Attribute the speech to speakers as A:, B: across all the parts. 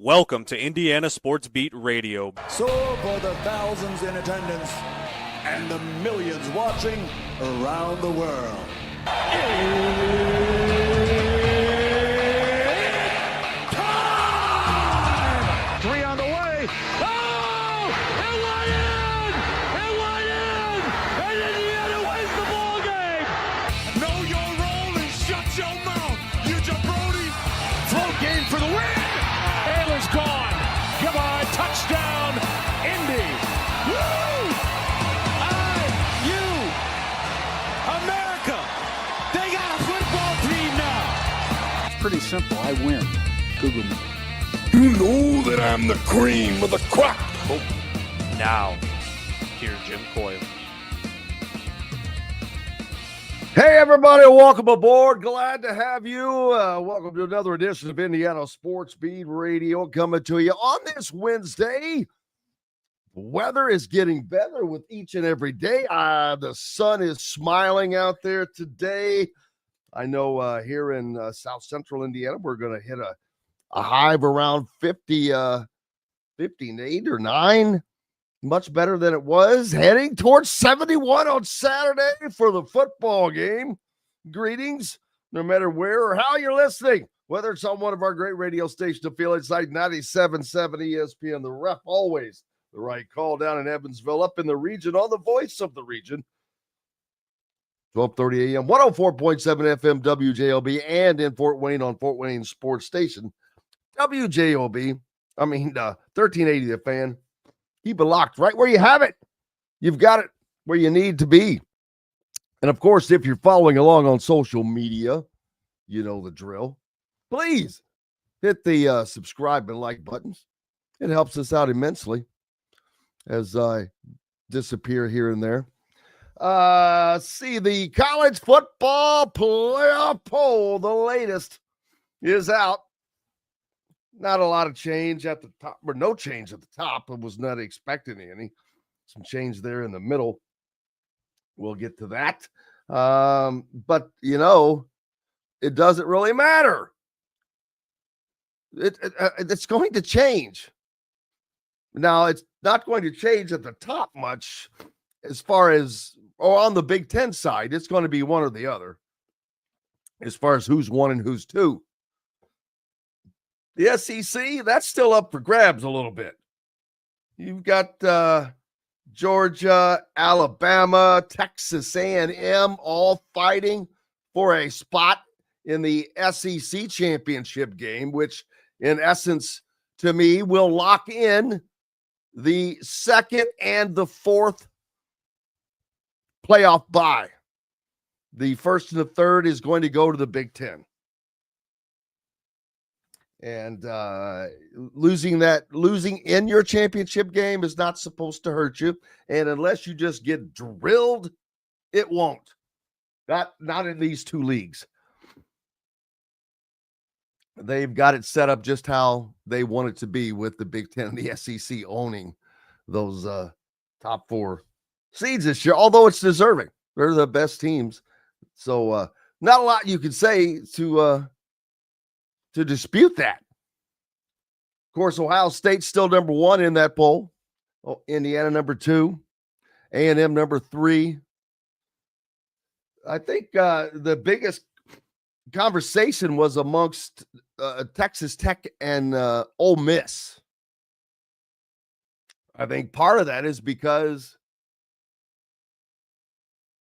A: Welcome to Indiana Sports Beat Radio.
B: So for the thousands in attendance and the millions watching around the world. Time!
C: Three on the way. Oh! It went in! It went in! And Indiana wins the ball game!
B: Know your role and shut your mouth, you jabroni!
C: Float game for the win! Taylor's gone. Goodbye. Touchdown, Indy. Woo! IU. America. They got a football team now.
D: It's pretty simple. I win. Google me.
E: You know that I'm the cream of the crop.
A: Now, here's Jim Coyle.
F: Hey, everybody, welcome aboard. Glad to have you. Welcome to another edition of Indiana Sports Beat Radio coming to you on this Wednesday. The weather is getting better with each and every day. The sun is smiling out there today. I know here in South Central Indiana, we're going to hit a high of around 58 or 9. Much better than it was. Heading towards 71 on Saturday for the football game. Greetings, no matter where or how you're listening, whether it's on one of our great radio stations, affiliates like 97.7 ESPN, the Ref, always the right call down in Evansville, up in the region, on the voice of the region. 12:30 a.m., 104.7 FM WJLB, and in Fort Wayne on Fort Wayne Sports Station. WJOB, 1380 The Fan. Keep it locked right where you have it. You've got it where you need to be. And, of course, if you're following along on social media, you know the drill. Please hit the subscribe and like buttons. It helps us out immensely as I disappear here and there. See, the college football playoff poll, the latest, is out. Not a lot of change at the top, or no change at the top. I was not expecting any. Some change there in the middle. We'll get to that. But, it doesn't really matter. It's going to change. Now, it's not going to change at the top much as far as, or on the Big Ten side. It's going to be one or the other as far as who's one and who's two. The SEC, that's still up for grabs a little bit. You've got Georgia, Alabama, Texas A&M all fighting for a spot in the SEC championship game, which in essence, to me, will lock in the second and the fourth playoff bye. The first and the third is going to go to the Big Ten. And losing in your championship game is not supposed to hurt you. And unless you just get drilled, it won't. Not in these two leagues. They've got it set up just how they want it to be, with the Big Ten and the SEC owning those top four seeds this year, although it's deserving. They're the best teams. So not a lot you can say to dispute that. Of course, Ohio State's still number 1 in that poll. Indiana number 2, A&M number 3. I think the biggest conversation was amongst Texas Tech and Ole Miss. I think part of that is because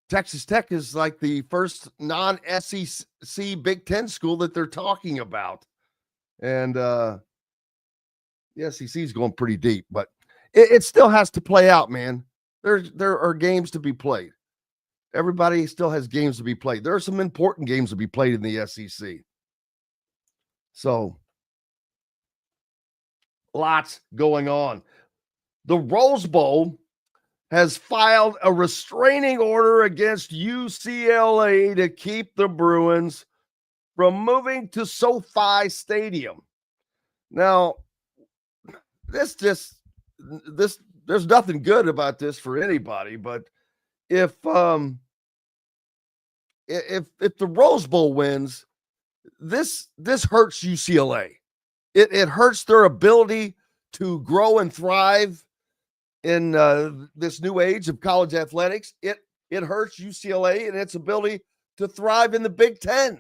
F: Texas Tech is like the first non-SEC Big Ten school that they're talking about. And the SEC is going pretty deep, but it still has to play out, man. There are games to be played. Everybody still has games to be played. There are some important games to be played in the SEC. So, lots going on. The Rose Bowl has filed a restraining order against UCLA to keep the Bruins from moving to SoFi Stadium. Now, there's nothing good about this for anybody, but if the Rose Bowl wins, this hurts UCLA. It hurts their ability to grow and thrive in this new age of college athletics. It hurts UCLA and its ability to thrive in the Big Ten.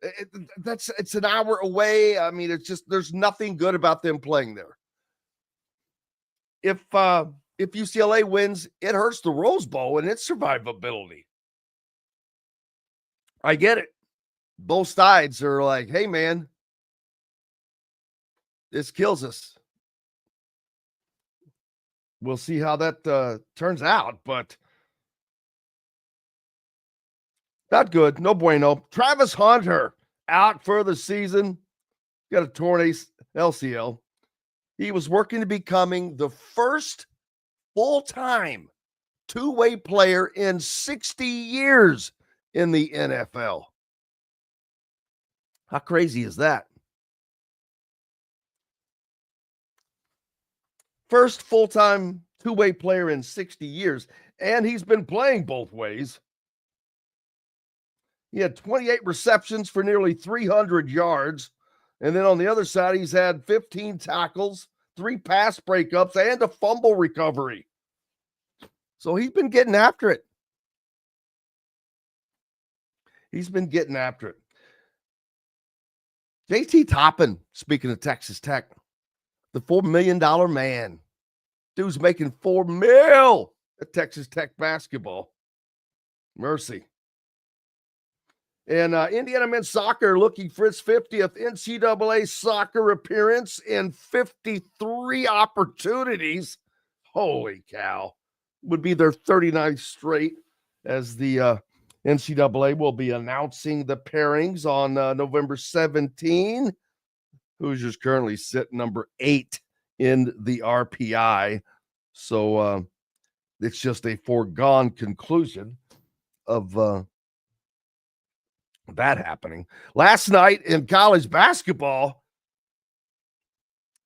F: It's an hour away. I mean, it's just there's nothing good about them playing there. If UCLA wins, it hurts the Rose Bowl and its survivability. I get it. Both sides are like, hey, man, this kills us. We'll see how that turns out, but not good. No bueno. Travis Hunter out for the season. Got a torn LCL. He was working to becoming the first full-time two-way player in 60 years in the NFL. How crazy is that? First full-time two-way player in 60 years, and he's been playing both ways. He had 28 receptions for nearly 300 yards, and then on the other side, he's had 15 tackles, 3 pass breakups, and a fumble recovery. So he's been getting after it. He's been getting after it. JT Toppin, speaking of Texas Tech, the $4 million man. Dude's making $4 million at Texas Tech basketball. Mercy. And Indiana men's soccer looking for its 50th NCAA soccer appearance in 53 opportunities. Holy cow. Would be their 39th straight, as the NCAA will be announcing the pairings on November 17. Hoosiers currently sit number 8 in the RPI. So it's just a foregone conclusion of that happening. Last night in college basketball,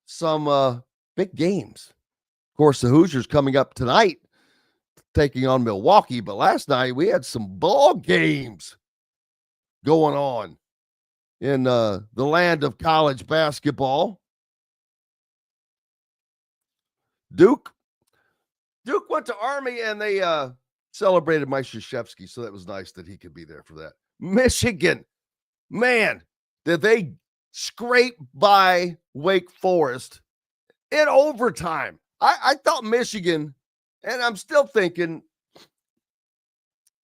F: some big games. Of course, the Hoosiers coming up tonight, taking on Milwaukee, but last night we had some ball games going on in the land of college basketball. Duke went to Army and they celebrated Mike Krzyzewski, so that was nice that he could be there for that. Michigan, man, did they scrape by Wake Forest in overtime. I thought Michigan, and I'm still thinking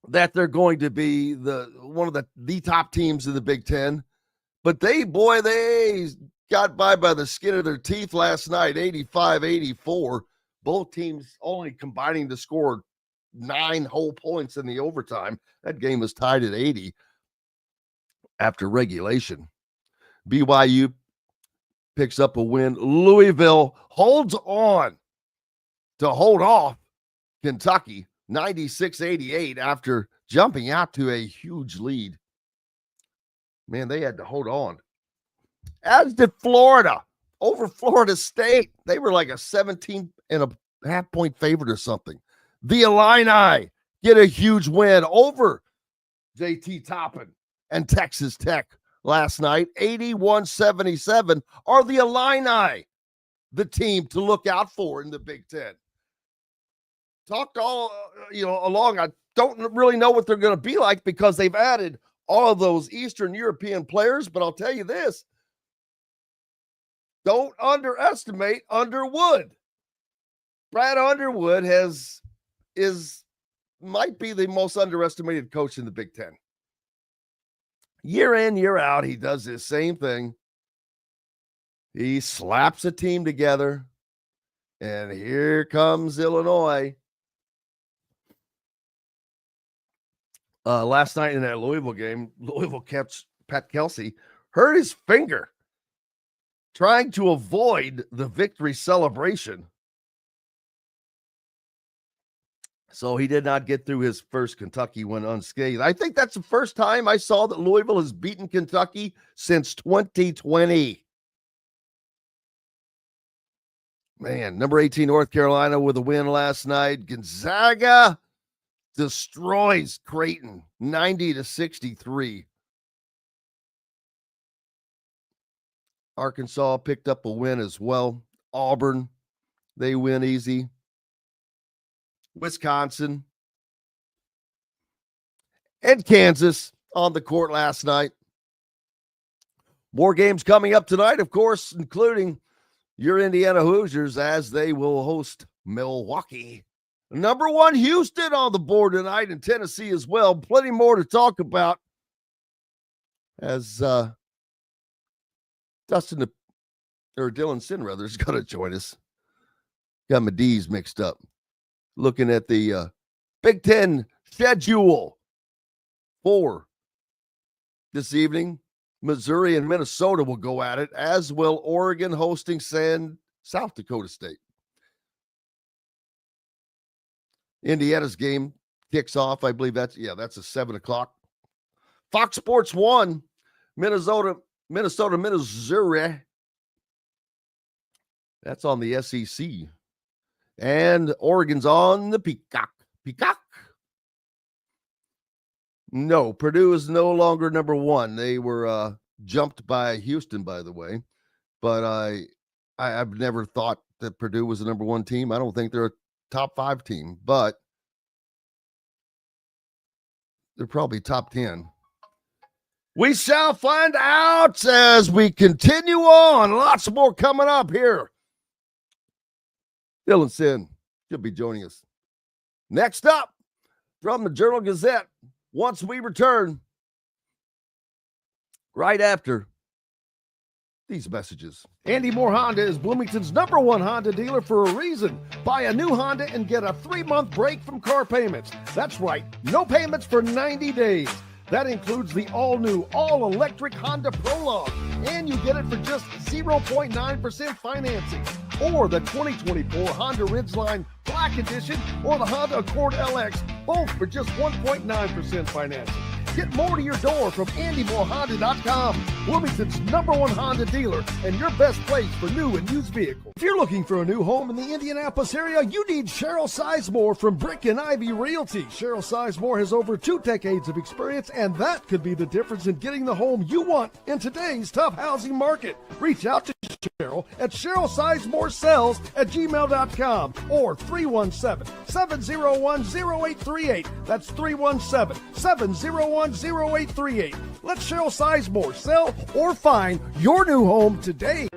F: that they're going to be one of the top teams in the Big Ten, but they got by the skin of their teeth last night, 85-84. Both teams only combining to score 9 whole points in the overtime. That game was tied at 80 after regulation. BYU picks up a win. Louisville holds on to hold off Kentucky 96-88 after jumping out to a huge lead. Man, they had to hold on. As did Florida over Florida State. They were like a 17.5 point favorite or something. The Illini get a huge win over JT Toppin and Texas Tech last night. 81-77. Are the Illini the team to look out for in the Big Ten? Talked all along. I don't really know what they're going to be like because they've added all of those Eastern European players, but I'll tell you this. Don't underestimate Underwood. Brad Underwood might be the most underestimated coach in the Big Ten. Year in, year out, he does this same thing. He slaps a team together, and here comes Illinois. Last night in that Louisville game, Louisville kept Pat Kelsey hurt his finger trying to avoid the victory celebration. So he did not get through his first Kentucky win unscathed. I think that's the first time I saw that Louisville has beaten Kentucky since 2020. Man, number 18, North Carolina with a win last night. Gonzaga destroys Creighton 90-63. Arkansas picked up a win as well. Auburn, they win easy. Wisconsin and Kansas on the court last night. More games coming up tonight, of course, including your Indiana Hoosiers as they will host Milwaukee. Number 1, Houston on the board tonight, and Tennessee as well. Plenty more to talk about as Dylan Sinn, rather, is going to join us. Got my D's mixed up. Looking at the Big Ten schedule for this evening. Missouri and Minnesota will go at it, as will Oregon hosting South Dakota State. Indiana's game kicks off. I believe that's a 7 o'clock. Fox Sports 1, Minnesota, Missouri. That's on the SEC. And Oregon's on the Peacock. No, Purdue is no longer number 1. They were jumped by Houston, by the way. But I've never thought that Purdue was the number 1 team. I don't think they're a top 5 team, but they're probably top 10. We shall find out as we continue on. Lots more coming up here. Dylan Sinn should be joining us. Next up, from the Journal-Gazette, once we return, right after these messages.
G: Andy Moore Honda is Bloomington's number 1 Honda dealer for a reason. Buy a new Honda and get a 3-month break from car payments. That's right, no payments for 90 days. That includes the all-new, all-electric Honda Prologue, and you get it for just 0.9% financing. Or the 2024 Honda Ridgeline Black Edition or the Honda Accord LX, both for just 1.9% financing. Get more to your door from AndyMooreHonda.com, Bloomington's number 1 Honda dealer and your best place for new and used vehicles. If you're looking for a new home in the Indianapolis area, you need Cheryl Sizemore from Brick and Ivy Realty. Cheryl Sizemore has over 2 decades of experience, and that could be the difference in getting the home you want in today's tough housing market. Reach out to Cheryl at CherylSizemore@gmail.com or 317-701-0838. That's 317-701-0838. Let Cheryl Sizemore sell or find your new home today.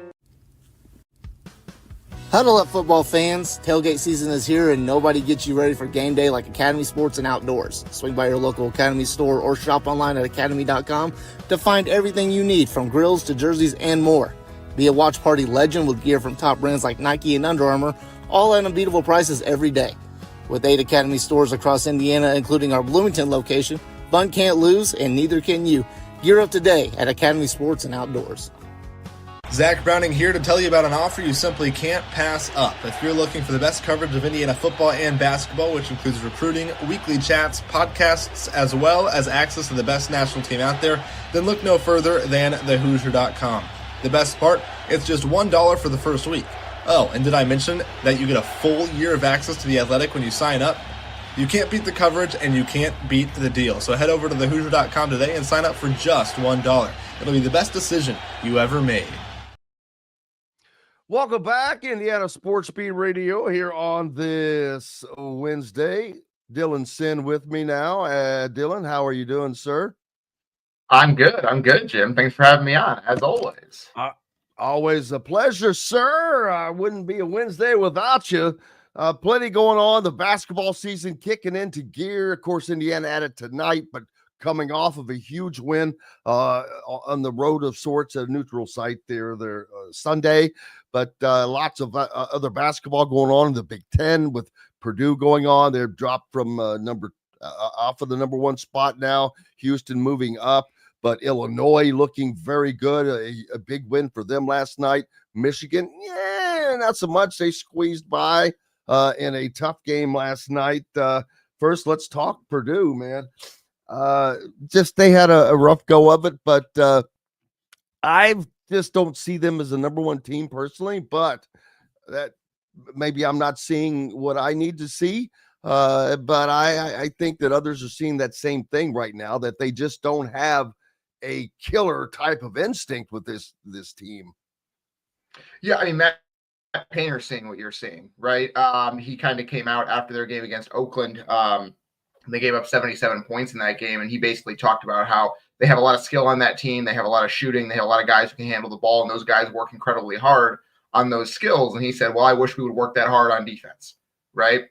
H: Huddle up, football fans. Tailgate season is here, and nobody gets you ready for game day like Academy Sports and Outdoors. Swing by your local Academy store or shop online at academy.com to find everything you need, from grills to jerseys and more. Be a watch party legend with gear from top brands like Nike and Under Armour, all at unbeatable prices every day. With 8 Academy stores across Indiana, including our Bloomington location, fun can't lose, and neither can you. Gear up today at Academy Sports and Outdoors.
I: Zach Browning here to tell you about an offer you simply can't pass up. If you're looking for the best coverage of Indiana football and basketball, which includes recruiting, weekly chats, podcasts, as well as access to the best national team out there, then look no further than thehoosier.com. The best part, it's just $1 for the first week. Oh, and did I mention that you get a full year of access to The Athletic when you sign up? You can't beat the coverage, and you can't beat the deal. So head over to thehoosier.com today and sign up for just $1. It'll be the best decision you ever made.
F: Welcome back, Indiana Sports Beat Radio here on this Wednesday. Dylan Sinn with me now. Dylan, how are you doing, sir?
J: I'm good, Jim. Thanks for having me on, as always.
F: Always a pleasure, sir. Wouldn't be a Wednesday without you. Plenty going on. The basketball season kicking into gear. Of course, Indiana at it tonight, but coming off of a huge win on the road of sorts at a neutral site there Sunday. But lots of other basketball going on in the Big Ten with Purdue going on. They're dropped from off of the number 1 spot now. Houston moving up, but Illinois looking very good. A big win for them last night. Michigan, not so much. They squeezed by in a tough game last night. First, let's talk Purdue, man. Just they had a rough go of it, but I just don't see them as a number 1 team personally, but that maybe I'm not seeing what I need to see. But I think that others are seeing that same thing right now, that they just don't have a killer type of instinct with this team.
J: Yeah, I mean, Matt Painter seeing what you're seeing, right? He kind of came out after their game against Oakland. They gave up 77 points in that game, and he basically talked about how they have a lot of skill on that team. They have a lot of shooting. They have a lot of guys who can handle the ball, and those guys work incredibly hard on those skills. And he said, well, I wish we would work that hard on defense, right?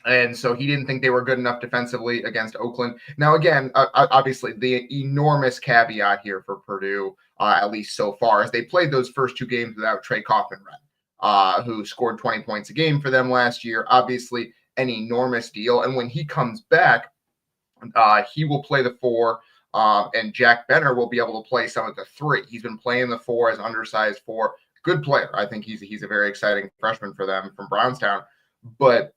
J: And so he didn't think they were good enough defensively against Oakland. Now, again, obviously, the enormous caveat here for Purdue, at least so far, is they played those first two games without Trey Kaufman-Renn, who scored 20 points a game for them last year. Obviously, an enormous deal. And when he comes back, he will play the 4, and Jack Benner will be able to play some of the 3. He's been playing the 4 as undersized 4. Good player. I think he's a very exciting freshman for them from Brownstown. But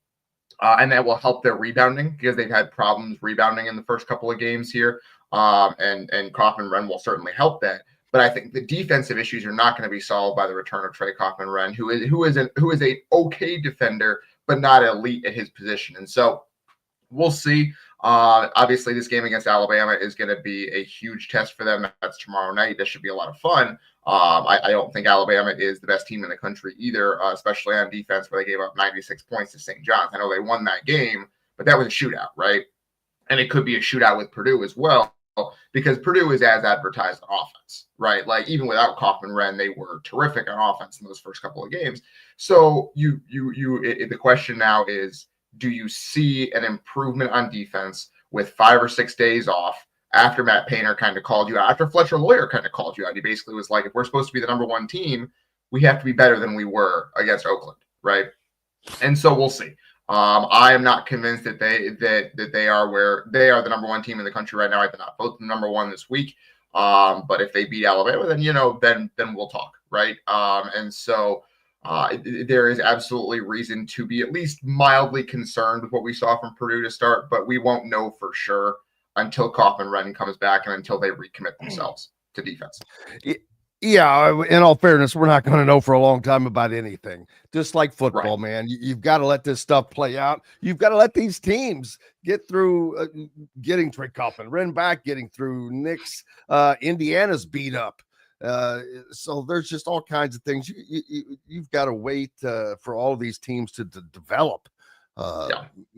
J: and that will help their rebounding because they've had problems rebounding in the first couple of games here. And Kaufman-Renn will certainly help that. But I think the defensive issues are not going to be solved by the return of Trey Kaufman-Renn, who is a okay defender, but not elite at his position. And so we'll see. Obviously, this game against Alabama is going to be a huge test for them. That's tomorrow night. That should be a lot of fun. I don't think Alabama is the best team in the country either, especially on defense, where they gave up 96 points to St. John's. I know they won that game, but that was a shootout, right? And it could be a shootout with Purdue as well, because Purdue is as advertised on offense, right? Like even without Kaufman-Renn, they were terrific on offense in those first couple of games. So the question now is, do you see an improvement on defense with 5 or 6 days off after Matt Painter kind of called you out, after Fletcher Lawyer kind of called you out? He basically was like, if we're supposed to be the number 1 team, we have to be better than we were against Oakland, right? And so we'll see. I am not convinced that they are the number 1 team in the country right now. I did not vote them number 1 this week. But if they beat Alabama, then then we'll talk, right? And so there is absolutely reason to be at least mildly concerned with what we saw from Purdue to start, but we won't know for sure until Kaufman-Renn comes back and until they recommit themselves to defense.
F: Yeah, in all fairness, we're not going to know for a long time about anything. Just like football, right, man. You've got to let this stuff play out. You've got to let these teams get through getting Trey Kaufman-Renn back, getting through Nick's. Indiana's beat up. So there's just all kinds of things. You've got to wait for all of these teams to develop.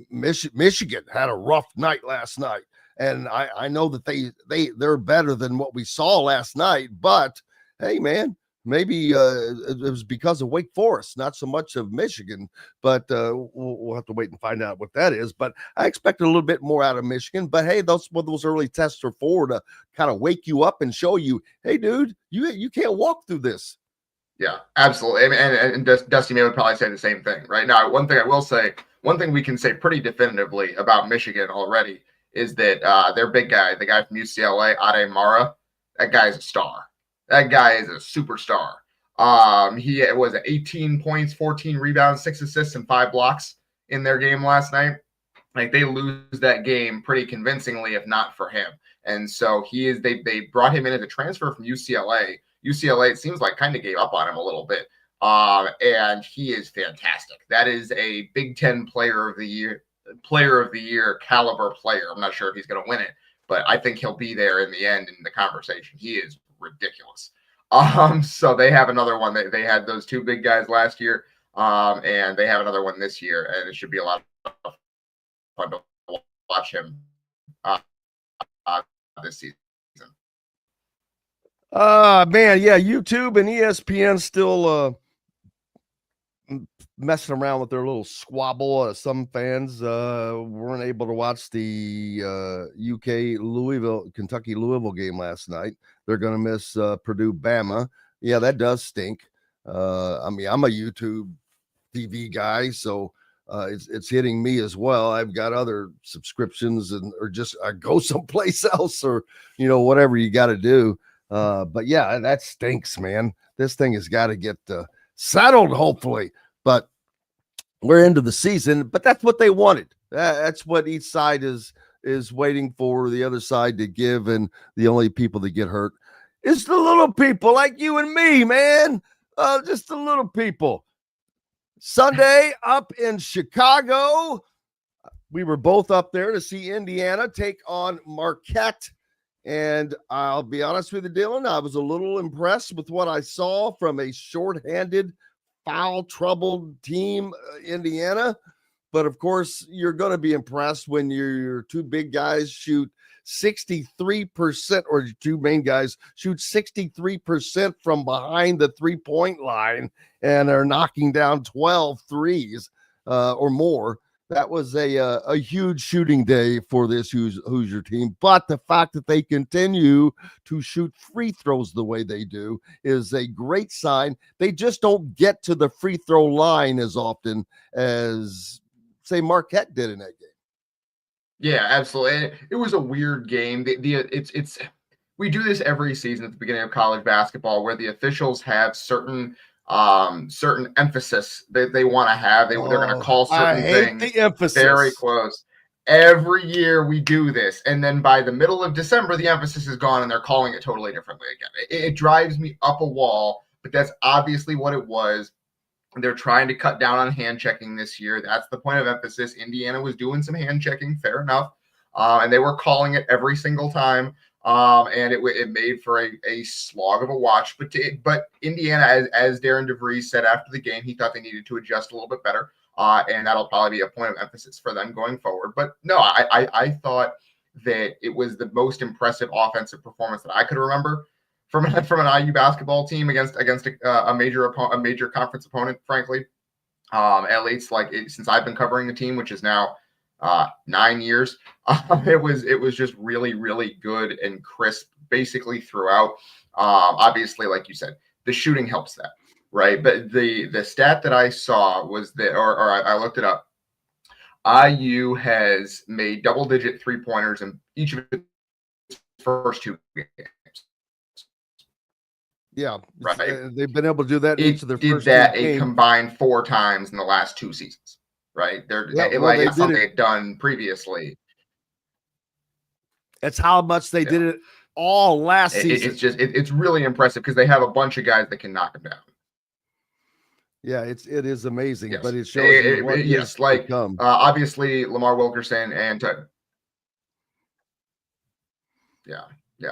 F: Michigan had a rough night last night, and I know that they're better than what we saw last night, but hey, man, maybe it was because of Wake Forest, not so much of Michigan, but we'll have to wait and find out what that is. But I expect a little bit more out of Michigan. But hey, those early tests are for to kind of wake you up and show you, hey, dude, you can't walk through this.
J: Yeah, absolutely. And Dusty May would probably say the same thing. Right now, one thing we can say pretty definitively about Michigan already is that their big guy, the guy from UCLA, Ade Mara, that guy is a star. That guy is a superstar. He was 18 points, 14 rebounds, 6 assists, and 5 blocks in their game last night. Like they lose that game pretty convincingly, if not for him. And so they brought him in as a transfer from UCLA. UCLA, it seems like, kind of gave up on him a little bit. And he is fantastic. That is a Big Ten player of the year caliber player. I'm not sure if he's going to win it, but I think he'll be there in the end in the conversation. He is ridiculous. So they have another one. They had those 2 big guys last year, and they have another one this year, and it should be a lot of fun to watch him this season.
F: Man, yeah, YouTube and ESPN still messing around with their little squabble. Some fans weren't able to watch the Kentucky Louisville game last night. They're going to miss Purdue Bama. Yeah, that does stink. I mean, I'm a YouTube TV guy, so it's hitting me as well. I've got other subscriptions or just I go someplace else or whatever you got to do. But yeah, that stinks, man. This thing has got to get settled, hopefully. But we're into the season. But that's what they wanted. That's what each side is waiting for the other side to give, and the only people that get hurt is the little people like you and me, man. Just the little people. Sunday up in Chicago, we were both up there to see Indiana take on Marquette. And I'll be honest with you, Dylan, I was a little impressed with what I saw from a shorthanded, foul-troubled team, Indiana. But, of course, you're going to be impressed when your two big guys shoot 63%, or your two main guys shoot 63% from behind the three-point line and are knocking down 12 threes or more. That was a huge shooting day for this Hoosier team. But the fact that they continue to shoot free throws the way they do is a great sign. They just don't get to the free throw line as often as, say, Marquette did in that game.
J: Yeah, absolutely. It was a weird game. It's we do this every season at the beginning of college basketball where the officials have certain emphasis that they want to have. They're going to call certain things
F: the emphasis.
J: Very close. Every year we do this, and then by the middle of December, the emphasis is gone, and they're calling it totally differently again. It drives me up a wall, but that's obviously what it was. They're trying to cut down on hand checking this year. That's the point of emphasis. Indiana was doing some hand checking, fair enough, and they were calling it every single time. And it made for a slog of a watch. But Indiana, as Darren DeVries said after the game, he thought they needed to adjust a little bit better, and that'll probably be a point of emphasis for them going forward. But no, I thought that it was the most impressive offensive performance that I could remember from an IU basketball team against a major conference opponent. Frankly, at least since I've been covering the team, which is now 9 years. It was just really, really good and crisp basically throughout. Obviously, like you said, the shooting helps that, right? But the stat that I saw was that, or I looked it up. IU has made double-digit three-pointers in each of its first two games.
F: Yeah,
J: right.
F: They've been able to do that in each of their first
J: did that
F: two games.
J: A combined 4 times in the last 2 seasons. Right. It's something they've done previously.
F: That's how much they did it all last season.
J: It's really impressive because they have a bunch of guys that can knock them down.
F: Yeah, it is amazing,
J: yes.
F: But it shows you what
J: yes, obviously Lamar Wilkerson and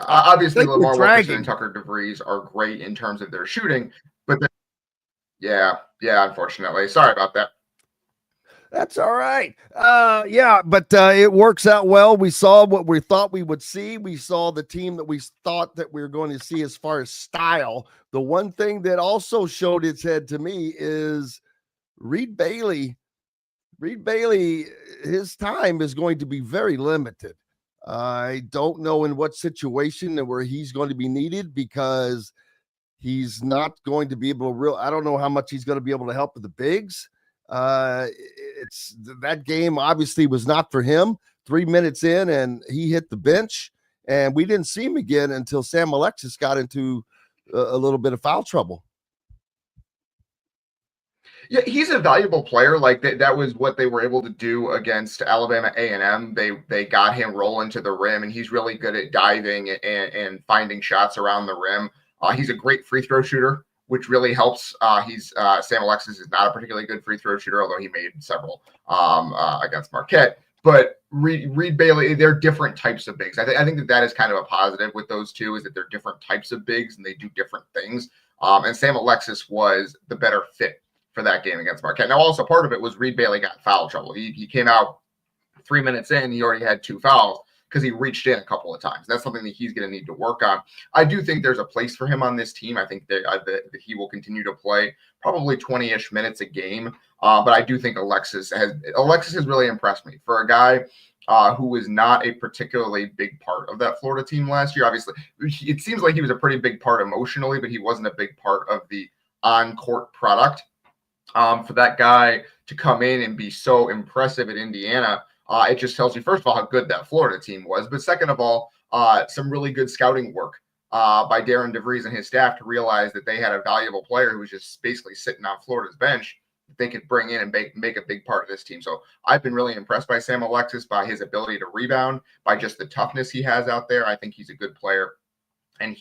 J: obviously Lamar Wilkerson and Tucker DeVries are great in terms of their shooting, but unfortunately, sorry about that.
F: That's all right. But it works out well. We saw what we thought we would see. We saw the team that we thought that we were going to see as far as style. The one thing that also showed its head to me is Reed Bailey. Reed Bailey, his time is going to be very limited. I don't know in what situation and where he's going to be needed because he's not going to be able to I don't know how much he's going to be able to help with the bigs. It's that game obviously was not for him. 3 minutes in and he hit the bench, and we didn't see him again until Sam Alexis got into a little bit of foul trouble.
J: Yeah, he's a valuable player. Like that was what they were able to do against Alabama A&M. They got him rolling to the rim, and he's really good at diving and finding shots around the rim. He's a great free throw shooter, which really helps. Sam Alexis is not a particularly good free throw shooter, although he made several against Marquette. But Reed Bailey, they're different types of bigs. I think that is kind of a positive with those two, is that they're different types of bigs and they do different things. And Sam Alexis was the better fit for that game against Marquette. Now, also part of it was Reed Bailey got foul trouble. He came out 3 minutes in, he already had 2 fouls because he reached in a couple of times. That's something that he's going to need to work on. I do think there's a place for him on this team. I think that he will continue to play probably 20-ish minutes a game. But I do think Alexis has really impressed me for a guy who was not a particularly big part of that Florida team last year. Obviously, it seems like he was a pretty big part emotionally, but he wasn't a big part of the on-court product. For that guy to come in and be so impressive at Indiana, it just tells you, first of all, how good that Florida team was, but second of all, some really good scouting work by Darren DeVries and his staff to realize that they had a valuable player who was just basically sitting on Florida's bench that they could bring in and make a big part of this team. So I've been really impressed by Sam Alexis, by his ability to rebound, by just the toughness he has out there. I think he's a good player, and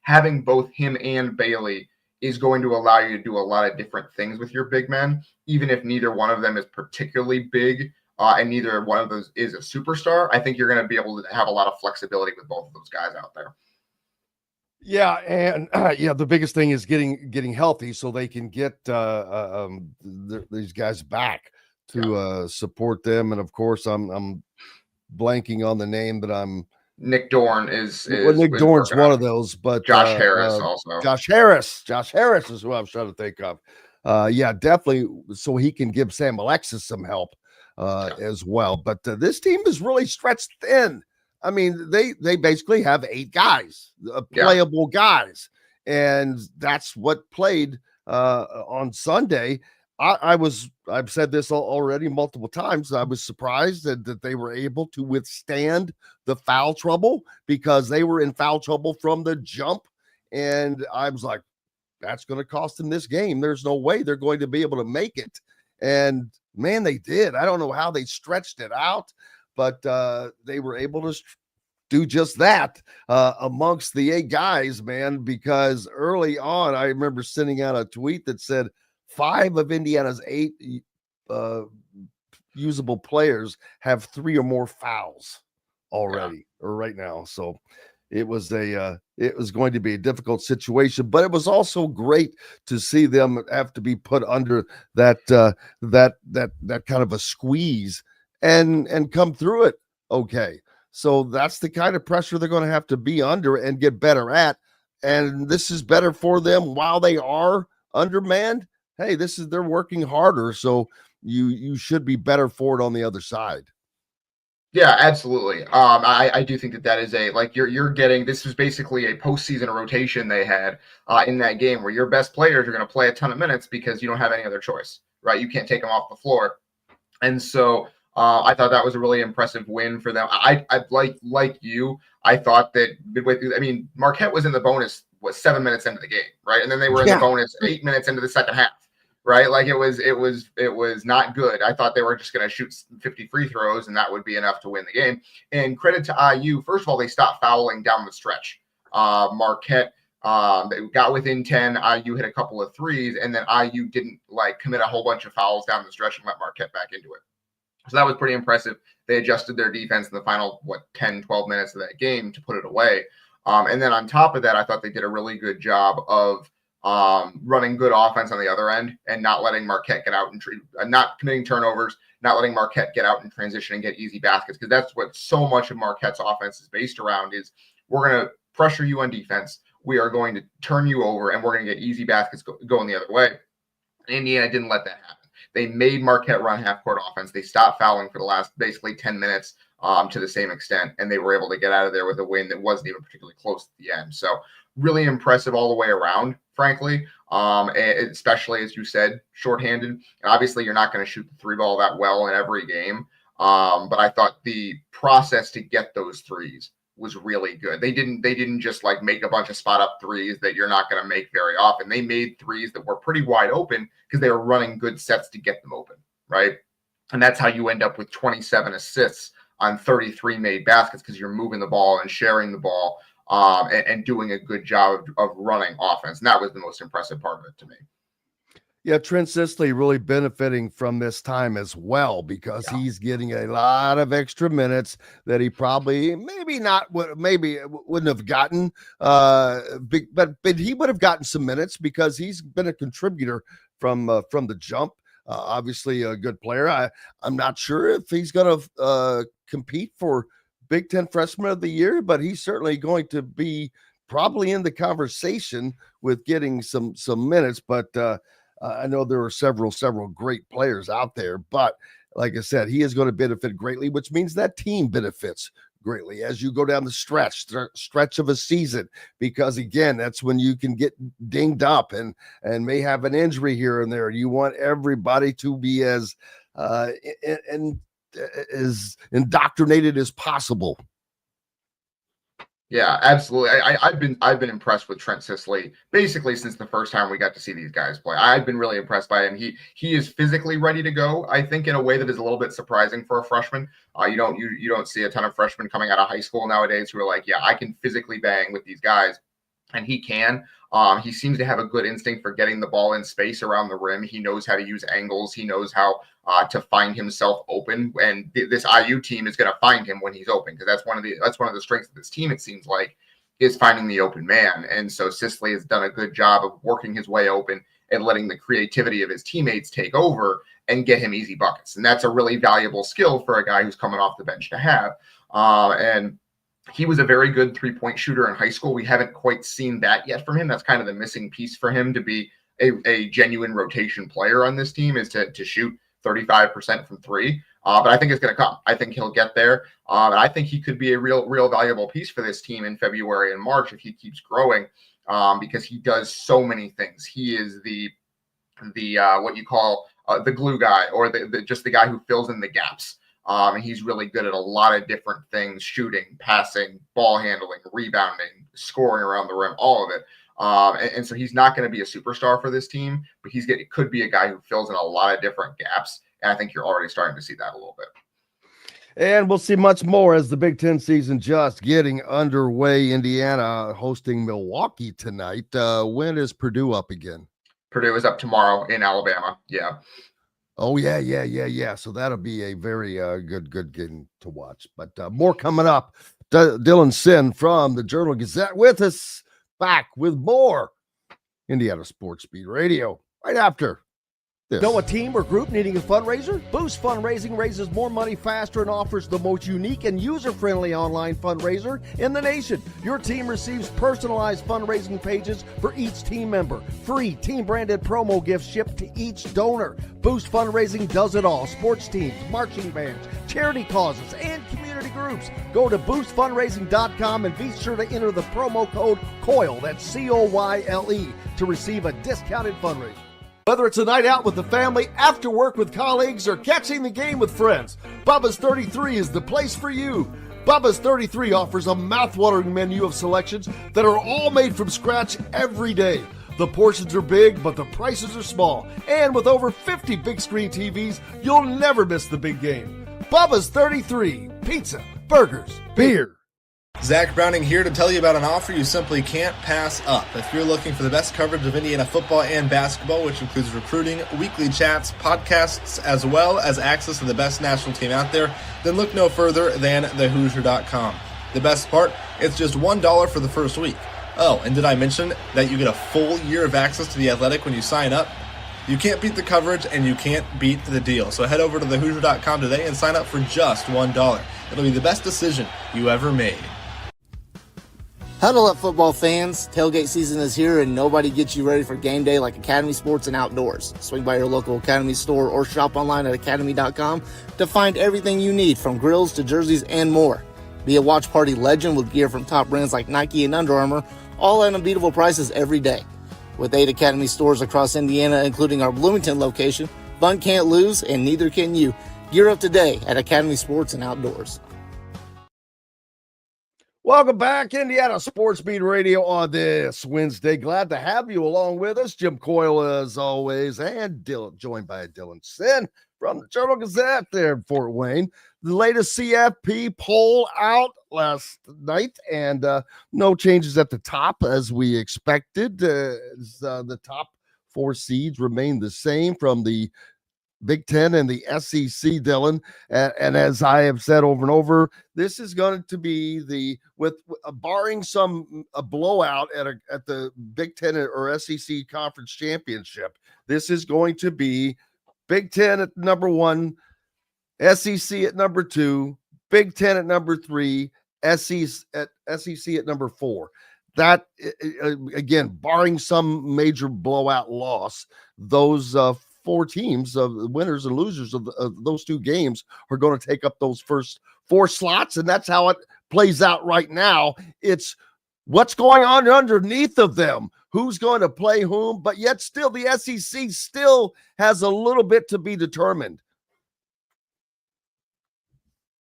J: having both him and Bailey is going to allow you to do a lot of different things with your big men, even if neither one of them is particularly big and neither one of those is a superstar, I think you're going to be able to have a lot of flexibility with both of those guys out there.
F: Yeah, and the biggest thing is getting healthy so they can get these guys back to support them. And of course, I'm blanking on the name, but
J: Nick Dorn is
F: Nick Dorn's one of those, but
J: Josh Harris also.
F: Josh Harris is who I was trying to think of. Definitely, so he can give Sam Alexis some help as well. But this team is really stretched thin. I mean, they basically have 8 guys, playable guys, and that's what played on Sunday. I've said this already multiple times. I was surprised that they were able to withstand the foul trouble, because they were in foul trouble from the jump, and I was like, that's going to cost them this game. There's no way they're going to be able to make it, and man, they did. I don't know how they stretched it out, but they were able to do just that amongst the 8 guys, man, because early on, I remember sending out a tweet that said 5 of Indiana's 8 usable players have 3 or more fouls already or right now. So it was going to be a difficult situation, but it was also great to see them have to be put under that kind of a squeeze and come through it. Okay. So that's the kind of pressure they're going to have to be under and get better at. And this is better for them while they are undermanned. Hey, they're working harder. So you should be better for it on the other side.
J: Yeah, absolutely. I do think that is you're getting, this was basically a postseason rotation they had in that game, where your best players are going to play a ton of minutes because you don't have any other choice, right? You can't take them off the floor. And so I thought that was a really impressive win for them. I like you. I thought that Marquette was in the bonus 7 minutes into the game, right? And then they were in the bonus 8 minutes into the second half, right? Like it was not good. I thought they were just going to shoot 50 free throws and that would be enough to win the game. And credit to IU. First of all, they stopped fouling down the stretch. Marquette, they got within 10. IU hit a couple of threes, and then IU didn't commit a whole bunch of fouls down the stretch and let Marquette back into it. So that was pretty impressive. They adjusted their defense in the final, 10, 12 minutes of that game to put it away. And then on top of that, I thought they did a really good job of running good offense on the other end and not letting Marquette get out and not committing turnovers, not letting Marquette get out in transition and get easy baskets, because that's what so much of Marquette's offense is based around is we're going to pressure you on defense. We are going to turn you over, and we're going to get easy baskets going the other way. Indiana didn't let that happen. They made Marquette run half-court offense. They stopped fouling for the last basically 10 minutes to the same extent, and they were able to get out of there with a win that wasn't even particularly close at the end. So really impressive all the way around, frankly, especially, as you said, shorthanded. And obviously, you're not going to shoot the 3 ball that well in every game, but I thought the process to get those threes was really good. They didn't just make a bunch of spot up threes that you're not going to make very often. They made threes that were pretty wide open because they were running good sets to get them open, right? And that's how you end up with 27 assists on 33 made baskets, because you're moving the ball and sharing the ball and doing a good job of running offense. And that was the most impressive part of it to me.
F: Yeah, Trent Sisley really benefiting from this time as well, because he's getting a lot of extra minutes that he probably wouldn't have gotten, but he would have gotten some minutes because he's been a contributor from the jump. Obviously, a good player. I'm not sure if he's going to compete for Big Ten Freshman of the Year, but he's certainly going to be probably in the conversation with getting some minutes. But I know there are several great players out there, but like I said, he is going to benefit greatly, which means that team benefits greatly as you go down the stretch of a season, because again, that's when you can get dinged up and may have an injury here and there. You want everybody to be as indoctrinated as possible.
J: Yeah, absolutely. I've been impressed with Trent Sisley basically since the first time we got to see these guys play. I've been really impressed by him. He is physically ready to go, I think, in a way that is a little bit surprising for a freshman. You don't see a ton of freshmen coming out of high school nowadays who are like, yeah, I can physically bang with these guys, and he can. He seems to have a good instinct for getting the ball in space around the rim. He knows how to use angles. He knows how to find himself open. And this IU team is going to find him when he's open, because that's one of the strengths of this team, it seems like, is finding the open man. And so Sisley has done a good job of working his way open and letting the creativity of his teammates take over and get him easy buckets. And that's a really valuable skill for a guy who's coming off the bench to have. And he was a very good three-point shooter in high school. We haven't quite seen that yet from him. That's kind of the missing piece for him to be a genuine rotation player on this team, is to shoot 35% from three. But I think it's going to come. I think he'll get there. And I think he could be a real valuable piece for this team in February and March if he keeps growing, because he does so many things. He is the what you call the glue guy, or just the guy who fills in the gaps. And he's really good at a lot of different things: shooting, passing, ball handling, rebounding, scoring around the rim, all of it. And so he's not going to be a superstar for this team, but it could be a guy who fills in a lot of different gaps. And I think you're already starting to see that a little bit.
F: And we'll see much more as the Big Ten season just getting underway. Indiana hosting Milwaukee tonight. When is Purdue up again?
J: Purdue is up tomorrow in Alabama. Yeah.
F: Oh, yeah. So that'll be a very good game to watch. But more coming up. Dylan Sinn from the Journal-Gazette with us, back with more Indiana Sports Beat Radio right after this.
G: Know a team or group needing a fundraiser? Boost Fundraising raises more money faster and offers the most unique and user-friendly online fundraiser in the nation. Your team receives personalized fundraising pages for each team member. Free team-branded promo gifts shipped to each donor. Boost Fundraising does it all: sports teams, marching bands, charity causes, and community groups. Go to boostfundraising.com and be sure to enter the promo code COYLE, that's COYLE, to receive a discounted fundraiser. Whether it's a night out with the family, after work with colleagues, or catching the game with friends, Bubba's 33 is the place for you. Bubba's 33 offers a mouthwatering menu of selections that are all made from scratch every day. The portions are big, but the prices are small. And with over 50 big screen TVs, you'll never miss the big game. Bubba's 33, pizza, burgers, beer.
I: Zach Browning here to tell you about an offer you simply can't pass up. If you're looking for the best coverage of Indiana football and basketball, which includes recruiting, weekly chats, podcasts, as well as access to the best national team out there, then look no further than thehoosier.com. The best part, it's just $1 for the first week. Oh, and did I mention that you get a full year of access to The Athletic when you sign up? You can't beat the coverage, and you can't beat the deal. So head over to thehoosier.com today and sign up for just $1. It'll be the best decision you ever made.
H: Huddle up, football fans. Tailgate season is here, and nobody gets you ready for game day like Academy Sports and Outdoors. Swing by your local Academy store or shop online at academy.com to find everything you need, from grills to jerseys and more. Be a watch party legend with gear from top brands like Nike and Under Armour, all at unbeatable prices every day. With 8 Academy stores across Indiana, including our Bloomington location, fun can't lose, and neither can you. Gear up today at Academy Sports and Outdoors.
F: Welcome back, Indiana Sports Beat Radio on this Wednesday. Glad to have you along with us. Jim Coyle, as always, and joined by Dylan Sinn from the Journal-Gazette there in Fort Wayne. The latest CFP poll out last night, and no changes at the top as we expected. The top 4 seeds remain the same from the Big Ten and the SEC, Dylan. And as I have said over and over, this is going to be barring a blowout at the Big Ten or SEC conference championship. This is going to be Big Ten at number 1, SEC at number 2, Big Ten at number 3, SEC at number 4. That, again, barring some major blowout loss, those 4 teams, the winners and losers of those 2 games, are going to take up those first 4 slots, and that's how it plays out right now. It's what's going on underneath of them, who's going to play whom, but yet still the SEC still has a little bit to be determined.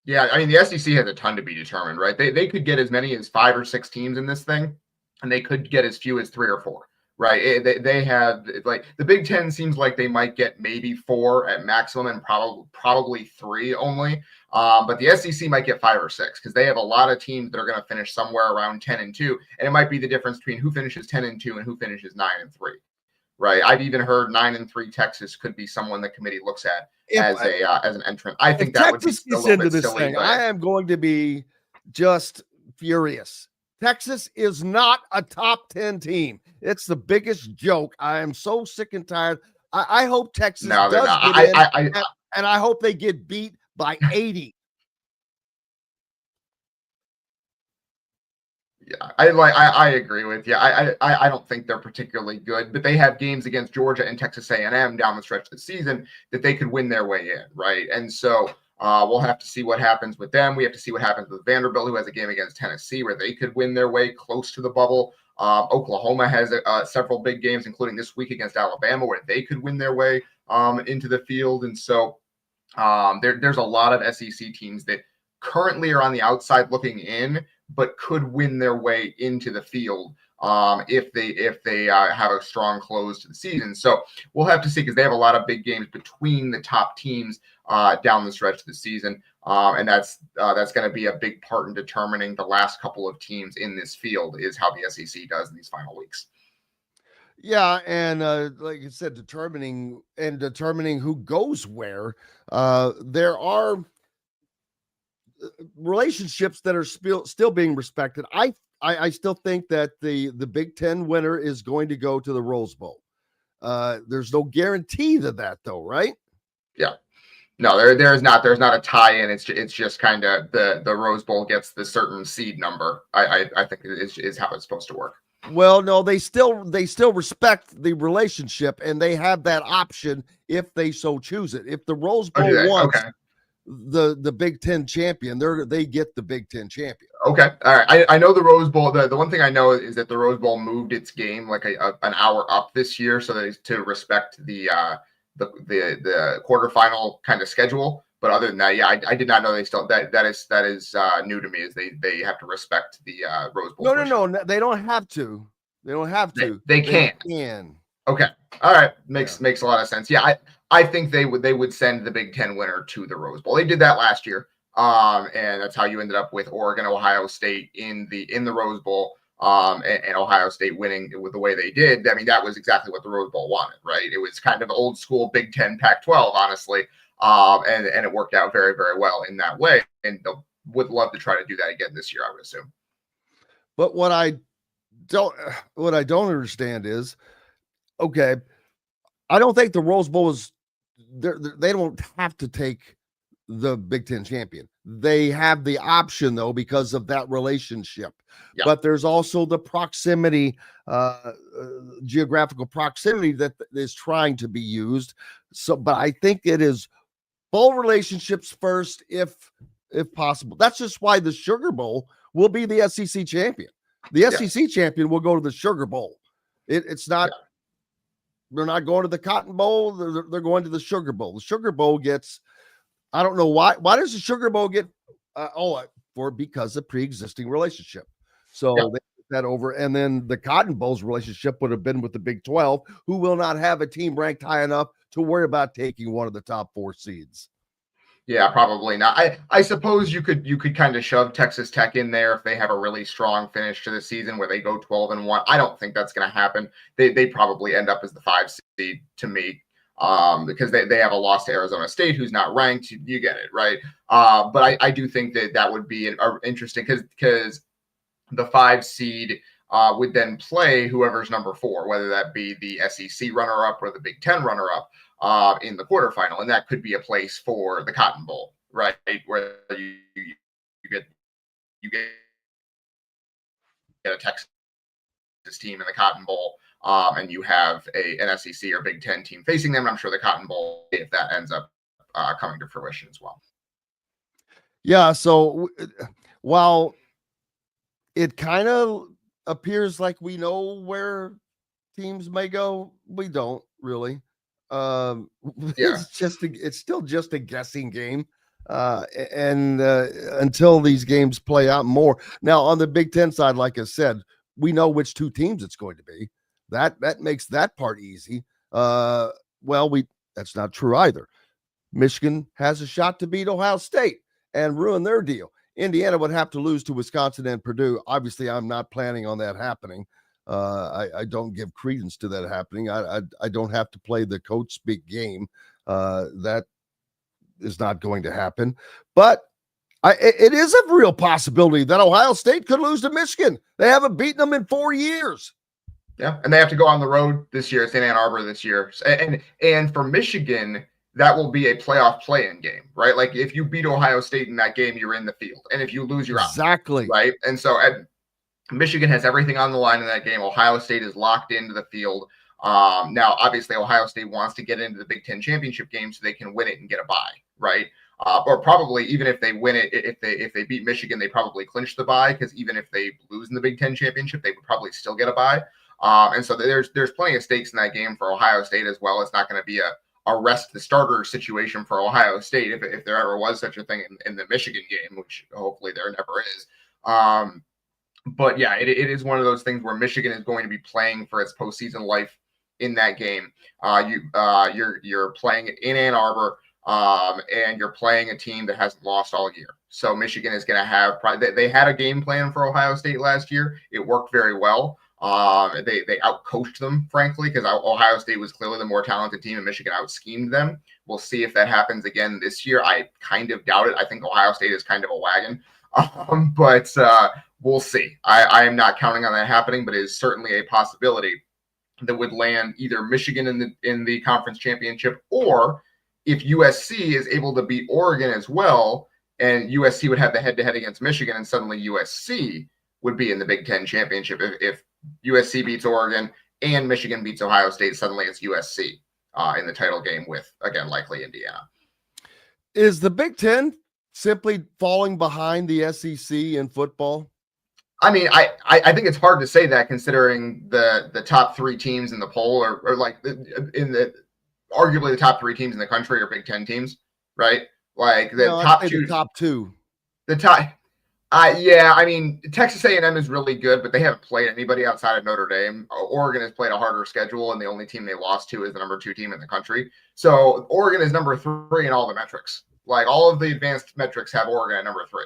J: Yeah, I mean, the SEC has a ton to be determined, right? They could get as many as 5 or 6 teams in this thing, and they could get as few as 3 or 4. Right. They have, like, the Big Ten seems like they might get maybe 4 at maximum, and probably 3 only. But the SEC might get 5 or 6 because they have a lot of teams that are going to finish somewhere around 10-2, and it might be the difference between who finishes 10-2 and who finishes 9-3. Right? I've even heard 9-3 Texas could be someone the committee looks at as an entrant. I think that
G: Texas
J: would be a
G: gets
J: little
G: into
J: bit
G: this
J: silly.
G: thing.
J: But
G: I am going to be just furious. Texas is not a top 10 team. It's the biggest joke. I am so sick and tired. I hope Texas does get in, and I hope they get beat by 80.
J: Yeah, I agree with you. I don't think they're particularly good, but they have games against Georgia and Texas A&M down the stretch of the season that they could win their way in, right? And so we'll have to see what happens with them. We have to see what happens with Vanderbilt, who has a game against Tennessee where they could win their way close to the bubble. Oklahoma has several big games, including this week against Alabama, where they could win their way into the field. And so there's a lot of SEC teams that currently are on the outside looking in, but could win their way into the field if they have a strong close to the season. So we'll have to see, because they have a lot of big games between the top teams down the stretch of the season, and that's going to be a big part in determining the last couple of teams in this field, is how the SEC does in these final weeks.
G: Yeah, and like you said, determining who goes where. There are relationships that are still being respected. I still think that the Big Ten winner is going to go to the Rose Bowl. There's no guarantee to that, though, right?
J: Yeah. No, there's not a tie-in. It's just kind of the Rose Bowl gets the certain seed number. I think is how it's supposed to work.
G: Well, no, they still respect the relationship, and they have that option if they so choose it. If the Rose Bowl wants the Big Ten champion, they get the Big Ten champion.
J: Okay, all right. I know the Rose Bowl. The one thing I know is that the Rose Bowl moved its game like an hour up this year, so that to respect the quarterfinal kind of schedule. But other than that, yeah, I did not know they still that is new to me. Is they have to respect the Rose Bowl?
G: No, they don't have to. They don't have to.
J: They can. Okay, all right, makes a lot of sense. Yeah, I think they would send the Big Ten winner to the Rose Bowl. They did that last year, and that's how you ended up with Oregon, Ohio State in the Rose Bowl, and Ohio State winning with the way they did. I mean, that was exactly what the Rose Bowl wanted, right? It was kind of old school Big Ten, Pac-12, honestly. And it worked out very, very well in that way, and would love to try to do that again this year, I would assume.
G: But what I don't understand is, okay, I don't think the Rose Bowl is they don't have to take the Big Ten champion. They have the option, though, because of that relationship. Yeah. But there's also the proximity, geographical proximity that is trying to be used. So, but I think it is bowl relationships first, if possible. That's just why the Sugar Bowl will be the SEC champion. The SEC champion will go to the Sugar Bowl. It's not. Yeah. They're not going to the Cotton Bowl. They're going to the Sugar Bowl. The Sugar Bowl gets. I don't know why. Why does the Sugar Bowl get? Because of pre-existing relationship. So they put that over, and then the Cotton Bowl's relationship would have been with the Big 12, who will not have a team ranked high enough to worry about taking one of the top 4 seeds.
J: Yeah, probably not. I suppose you could kind of shove Texas Tech in there if they have a really strong finish to the season where they go 12-1. I don't think that's going to happen. They probably end up as the 5 seed to me, because they have a loss to Arizona State, who's not ranked. You get it, right? But I do think that would be interesting because the 5 seed would then play whoever's number 4, whether that be the SEC runner-up or the Big Ten runner-up in the quarterfinal, and that could be a place for the Cotton Bowl, right? Where you get a Texas team in the Cotton Bowl, and you have an SEC or Big Ten team facing them. And I'm sure the Cotton Bowl, if that ends up coming to fruition as well.
G: Yeah. So while it kind of appears like we know where teams may go, we don't really. It's still just a guessing game. And until these games play out more. Now, on the Big Ten side, like I said, we know which 2 teams it's going to be. That makes that part easy. That's not true either. Michigan has a shot to beat Ohio State,
F: and ruin their deal. Indiana would have to lose to Wisconsin and Purdue. Obviously, I'm not planning on that happening. I don't give credence to that happening. I don't have to play the coach speak game. That is not going to happen. But it is a real possibility that Ohio State could lose to Michigan. They haven't beaten them in 4 years.
J: Yeah, and they have to go on the road this year. It's in Ann Arbor this year. And for Michigan, that will be a playoff play-in game, right? Like if you beat Ohio State in that game, you're in the field. And if you lose, you're out.
F: Exactly.
J: Right? And so Michigan has everything on the line in that game. Ohio State is locked into the field. Now, obviously, Ohio State wants to get into the Big Ten championship game so they can win it and get a bye, right? Or probably even if they win it, if they beat Michigan, they probably clinch the bye, because even if they lose in the Big Ten championship, they would probably still get a bye. And so there's plenty of stakes in that game for Ohio State as well. It's not going to be a rest the starter situation for Ohio State if there ever was such a thing in the Michigan game, which hopefully there never is. But yeah, it is one of those things where Michigan is going to be playing for its postseason life in that game. You're playing it in Ann Arbor, and you're playing a team that hasn't lost all year. So Michigan is going to have they had a game plan for Ohio State last year. It worked very well. They outcoached them, frankly, because Ohio State was clearly the more talented team and Michigan out-schemed them. We'll see if that happens again this year. I kind of doubt it. I think Ohio State is kind of a wagon. But we'll see. I am not counting on that happening, but it is certainly a possibility that would land either Michigan in the conference championship, or if USC is able to beat Oregon as well, and USC would have the head-to-head against Michigan, and suddenly USC would be in the Big Ten championship. If USC beats Oregon and Michigan beats Ohio State, suddenly it's USC in the title game with, again, likely Indiana.
F: Is the Big Ten simply falling behind the SEC in football?
J: I mean, I think it's hard to say that, considering the top three teams in the poll are like arguably the top three teams in the country are Big Ten teams, right? Like the top two. Yeah, I mean, Texas A&M is really good, but they haven't played anybody outside of Notre Dame. Oregon has played a harder schedule, and the only team they lost to is the number 2 team in the country. So Oregon is number 3 in all the metrics. Like all of the advanced metrics have Oregon at number 3.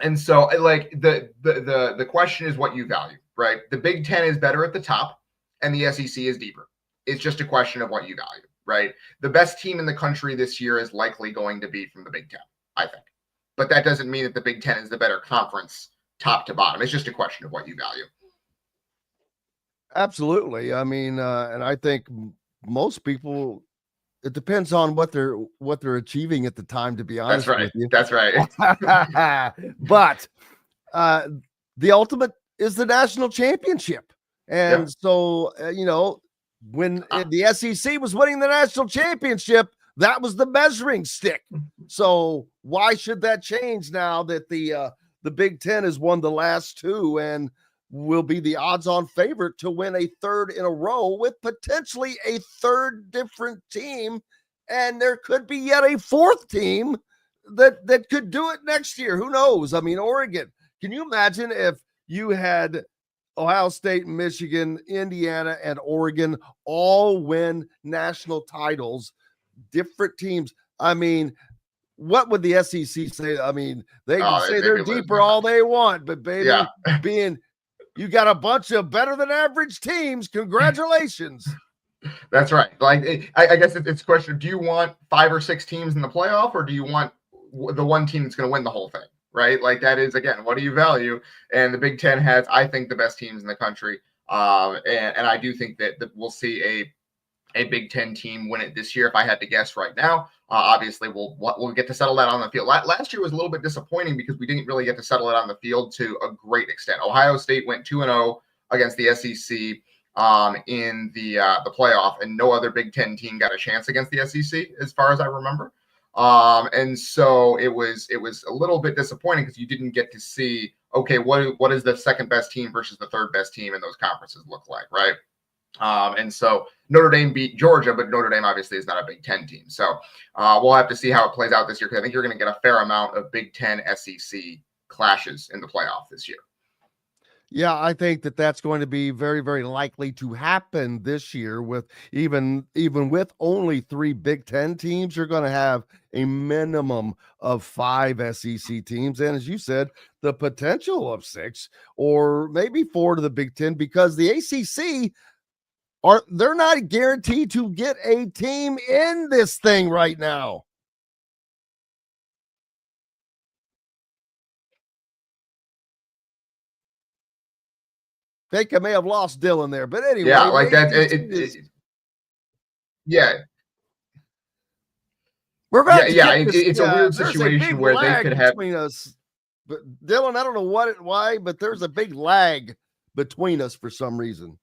J: And so like the question is what you value, right? The Big Ten is better at the top, and the SEC is deeper. It's just a question of what you value, right? The best team in the country this year is likely going to be from the Big Ten, I think. But that doesn't mean that the Big Ten is the better conference top to bottom. It's just a question of what you value.
F: Absolutely. I mean, and I think most people, it depends on what they're achieving at the time, to be honest.
J: That's right.
F: With you.
J: That's right.
F: But the ultimate is the national championship. And so, when the SEC was winning the national championship, that was the measuring stick. So why should that change now that the Big Ten has won the last 2 and will be the odds-on favorite to win a 3rd in a row with potentially a 3rd different team, and there could be yet a 4th team that could do it next year. Who knows? I mean, Oregon. Can you imagine if you had Ohio State, Michigan, Indiana, and Oregon all win national titles? Different teams. I mean, what would the SEC say? I mean, they can say they're deeper all they want, but baby, you got a bunch of better than average teams. Congratulations.
J: That's right. Like, I guess it's a question of, do you want 5 or 6 teams in the playoff, or do you want the one team that's going to win the whole thing? Right? Like, that is, again, what do you value? And the Big Ten has, I think, the best teams in the country. And I do think that we'll see a Big Ten team win it this year, if I had to guess right now. Obviously, we'll get to settle that on the field. Last year was a little bit disappointing because we didn't really get to settle it on the field to a great extent. Ohio State went 2-0 against the SEC in the playoff, and no other Big Ten team got a chance against the SEC, as far as I remember. And so it was a little bit disappointing because you didn't get to see, okay, what is the second best team versus the third best team in those conferences look like, right? And so Notre Dame beat Georgia, but Notre Dame obviously is not a Big Ten team. So we'll have to see how it plays out this year, because I think you're going to get a fair amount of Big Ten SEC clashes in the playoff this year.
F: Yeah, I think that that's going to be very, very likely to happen this year. With even with only 3 Big Ten teams, you're going to have a minimum of 5 SEC teams, and as you said, the potential of 6 or maybe 4 to the Big Ten, because the ACC they're not guaranteed to get a team in this thing right now. Think I may have lost Dylan there, but anyway,
J: Yeah, like that. Yeah,
F: we're going to
J: yeah.
F: get this.
J: It's a weird
F: There's
J: situation
F: big
J: where they
F: lag
J: could have.
F: between us. But Dylan, I don't know why, but there's a big lag between us for some reason.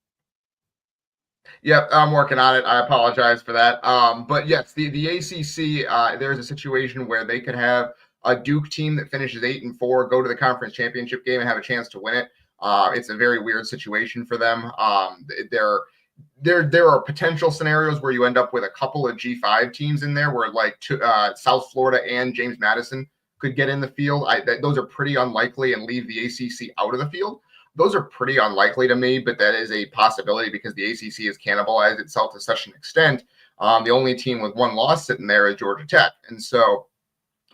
J: Yep, I'm working on it. I apologize for that. But yes, the ACC, there's a situation where they could have a Duke team that finishes 8-4, go to the conference championship game and have a chance to win it. It's a very weird situation for them. There are potential scenarios where you end up with a couple of G5 teams in there, where like South Florida and James Madison could get in the field. Those are pretty unlikely and leave the ACC out of the field. Those are pretty unlikely to me, but that is a possibility because the ACC has cannibalized itself to such an extent. The only team with 1 loss sitting there is Georgia Tech. And so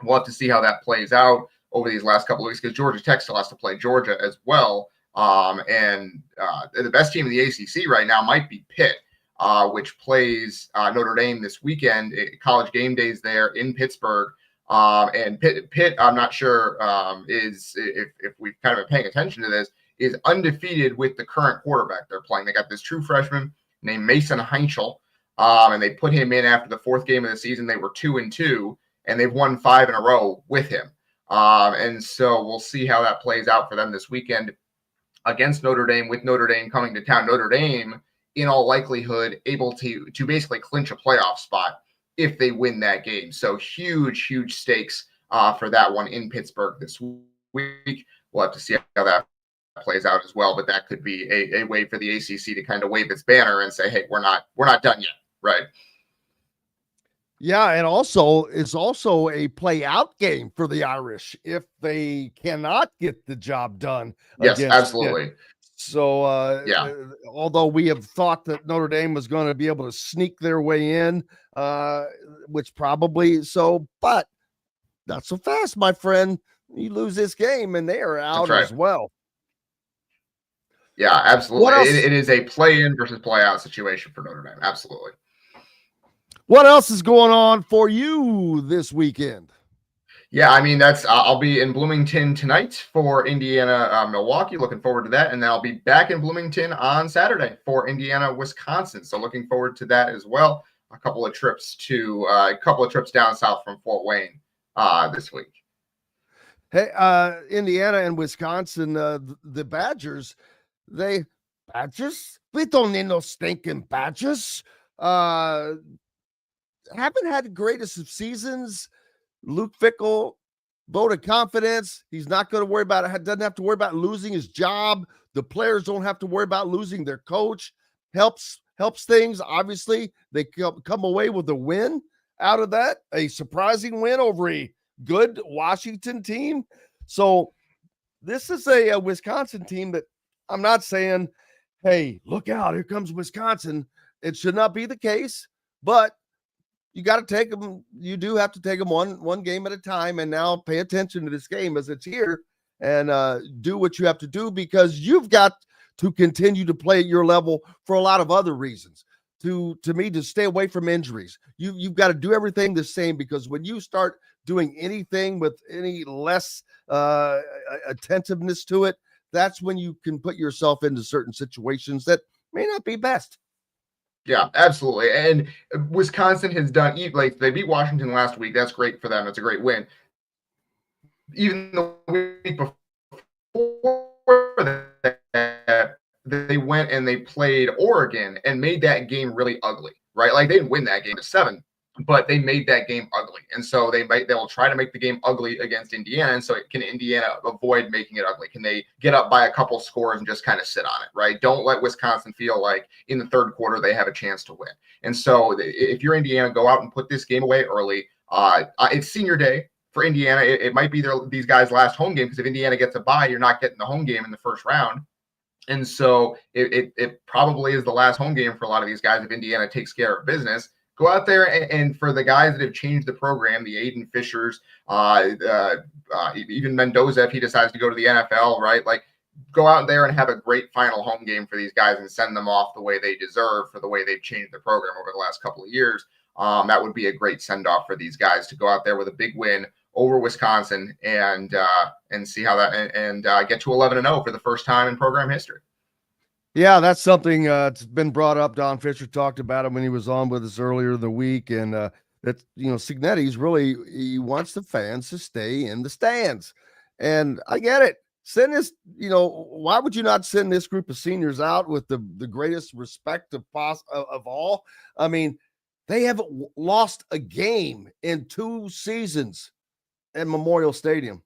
J: we'll have to see how that plays out over these last couple of weeks, because Georgia Tech still has to play Georgia as well. The best team in the ACC right now might be Pitt, which plays Notre Dame this weekend. College game days there in Pittsburgh. And Pitt, I'm not sure is if we've kind of been paying attention to this, is undefeated with the current quarterback they're playing. They got this true freshman named Mason Heinchel, and they put him in after the 4th game of the season. They were 2-2, and they've won 5 in a row with him. And so we'll see how that plays out for them this weekend against Notre Dame, with Notre Dame coming to town. Notre Dame, in all likelihood, able to basically clinch a playoff spot if they win that game. So huge stakes for that one in Pittsburgh this week. We'll have to see how that plays out as well, but that could be a way for the ACC to kind of wave its banner and say, hey, we're not done yet, right?
F: Yeah, and it's also a play out game for the Irish if they cannot get the job done.
J: Yes, absolutely.
F: Pitt. So although we have thought that Notre Dame was going to be able to sneak their way in, which probably so, but not so fast, my friend. You lose this game and they are out as well.
J: Yeah, absolutely. It is a play-in versus play-out situation for Notre Dame. Absolutely.
F: What else is going on for you this weekend?
J: Yeah, I mean, I'll be in Bloomington tonight for Indiana, Milwaukee. Looking forward to that. And then I'll be back in Bloomington on Saturday for Indiana, Wisconsin. So looking forward to that as well. A couple of trips down south from Fort Wayne this week.
F: Hey, Indiana and Wisconsin, the Badgers, Badgers? We don't need no stinking Badgers. Haven't had the greatest of seasons. Luke Fickell, vote of confidence. He's not going to worry about it. Doesn't have to worry about losing his job. The players don't have to worry about losing their coach. Helps things. Obviously, they come away with a win out of that, a surprising win over a good Washington team. So this is a Wisconsin team that I'm not saying, hey, look out, here comes Wisconsin. It should not be the case, but you got to take them. You do have to take them one game at a time, and now pay attention to this game as it's here and do what you have to do, because you've got to continue to play at your level for a lot of other reasons. To stay away from injuries. You've got to do everything the same, because when you start doing anything with any less attentiveness to it, that's when you can put yourself into certain situations that may not be best.
J: Yeah, absolutely. And Wisconsin has done, like, they beat Washington last week. That's great for them. It's a great win. Even the week before that, they went and they played Oregon and made that game really ugly, right? Like, they didn't win that game to 7, but they made that game ugly. And so they'll try to make the game ugly against Indiana. And so can Indiana avoid making it ugly? Can they get up by a couple scores and just kind of sit on it, right? Don't let Wisconsin feel like in the third quarter they have a chance to win. And so if you're Indiana, go out and put this game away early. It's senior day for Indiana. It might be these guys' last home game, because if Indiana gets a bye, you're not getting the home game in the first round. And so it probably is the last home game for a lot of these guys if Indiana takes care of business. Go out there and for the guys that have changed the program, the Aiden Fishers, even Mendoza, if he decides to go to the NFL, right? Like, go out there and have a great final home game for these guys and send them off the way they deserve for the way they've changed the program over the last couple of years. That would be a great send-off for these guys to go out there with a big win over Wisconsin and see how that and get to 11-0 for the first time in program history.
F: Yeah, that's something it's been brought up. Don Fisher talked about it when he was on with us earlier in the week, and that Signetti's really, he wants the fans to stay in the stands, and I get it. Send this, why would you not send this group of seniors out with the greatest respect of all? I mean, they haven't lost a game in 2 seasons at Memorial Stadium.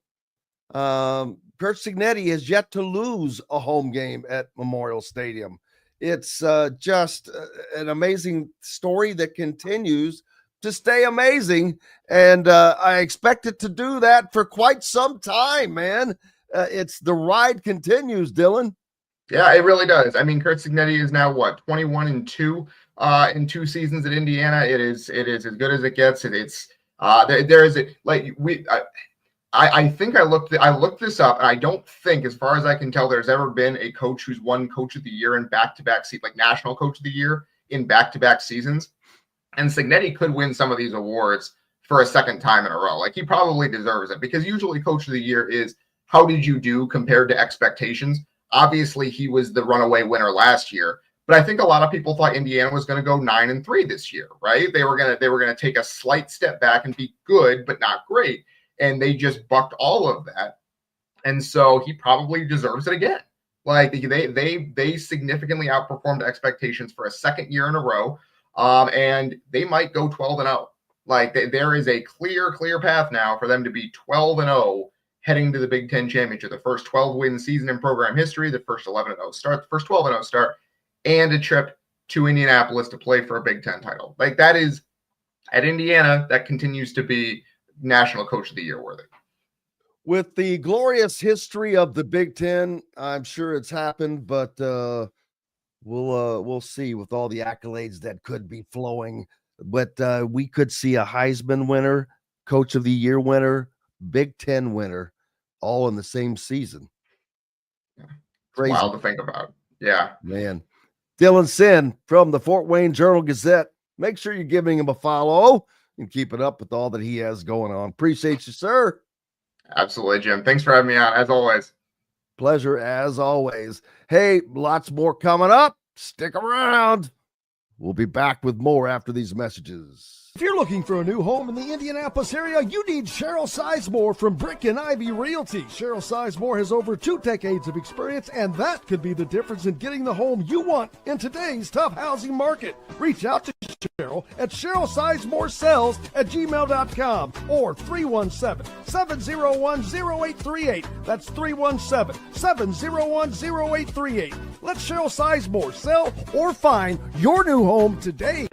F: Kurt Cignetti has yet to lose a home game at Memorial Stadium. It's just an amazing story that continues to stay amazing, and I expect it to do that for quite some time, man. It's the ride continues, Dylan.
J: Yeah, it really does. I mean, Kurt Cignetti is now 21-2 in 2 seasons at Indiana. It is as good as it gets. I think I looked this up, and I don't think, as far as I can tell, there's ever been a coach who's won Coach of the Year in back-to-back like National Coach of the Year in back-to-back seasons. And Cignetti could win some of these awards for a second time in a row. Like, he probably deserves it, because usually Coach of the Year is how did you do compared to expectations. Obviously, he was the runaway winner last year, but I think a lot of people thought Indiana was going to go 9-3 this year, right? They were going to take a slight step back and be good, but not great. And they just bucked all of that. And so he probably deserves it again. Like, they significantly outperformed expectations for a second year in a row. And they might go 12-0. Like, there is a clear path now for them to be 12-0 heading to the Big Ten Championship, the first 12-win season in program history, the first 11-0 start, the first 12-0 start, and a trip to Indianapolis to play for a Big Ten title. Like, that is, at Indiana, that continues to be National Coach of the Year worthy.
F: With the glorious history of the Big Ten, I'm sure it's happened, but we'll see with all the accolades that could be flowing. But we could see a Heisman winner, Coach of the Year winner, Big Ten winner, all in the same season.
J: Yeah.
F: Crazy.
J: Wild to think about. Yeah,
F: man. Dylan Sinn from the Fort Wayne Journal-Gazette. Make sure you're giving him a follow and keeping up with all that he has going on. Appreciate you, sir.
J: Absolutely, Jim. Thanks for having me on, as always.
F: Pleasure, as always. Hey, lots more coming up. Stick around. We'll be back with more after these messages.
G: If you're looking for a new home in the Indianapolis area, you need Cheryl Sizemore from Brick and Ivy Realty. Cheryl Sizemore has over 2 decades of experience, and that could be the difference in getting the home you want in today's tough housing market. Reach out to Cheryl at CherylSizemore@gmail.com or 317-701-0838. That's 317-701-0838. Let Cheryl Sizemore sell or find your new home today.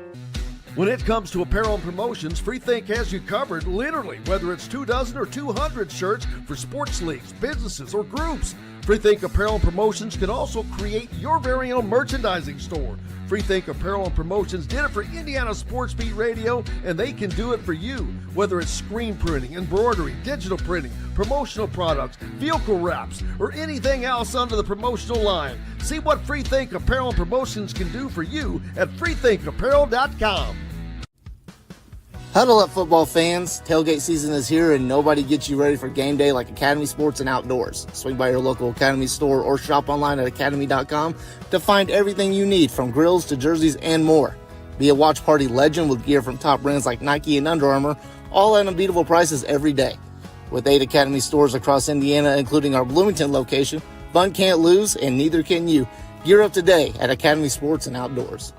G: When it comes to apparel and promotions, Freethink has you covered, literally, whether it's 24 or 200 shirts for sports leagues, businesses, or groups. Freethink Apparel and Promotions can also create your very own merchandising store. Freethink Apparel and Promotions did it for Indiana Sports Beat Radio, and they can do it for you. Whether it's screen printing, embroidery, digital printing, promotional products, vehicle wraps, or anything else under the promotional line. See what Freethink Apparel and Promotions can do for you at freethinkapparel.com.
H: Huddle up, football fans. Tailgate season is here, and nobody gets you ready for game day like Academy Sports and Outdoors. Swing by your local Academy store or shop online at academy.com to find everything you need, from grills to jerseys and more. Be a watch party legend with gear from top brands like Nike and Under Armour, all at unbeatable prices every day. With 8 Academy stores across Indiana, including our Bloomington location, fun can't lose, and neither can you. Gear up today at Academy Sports and Outdoors.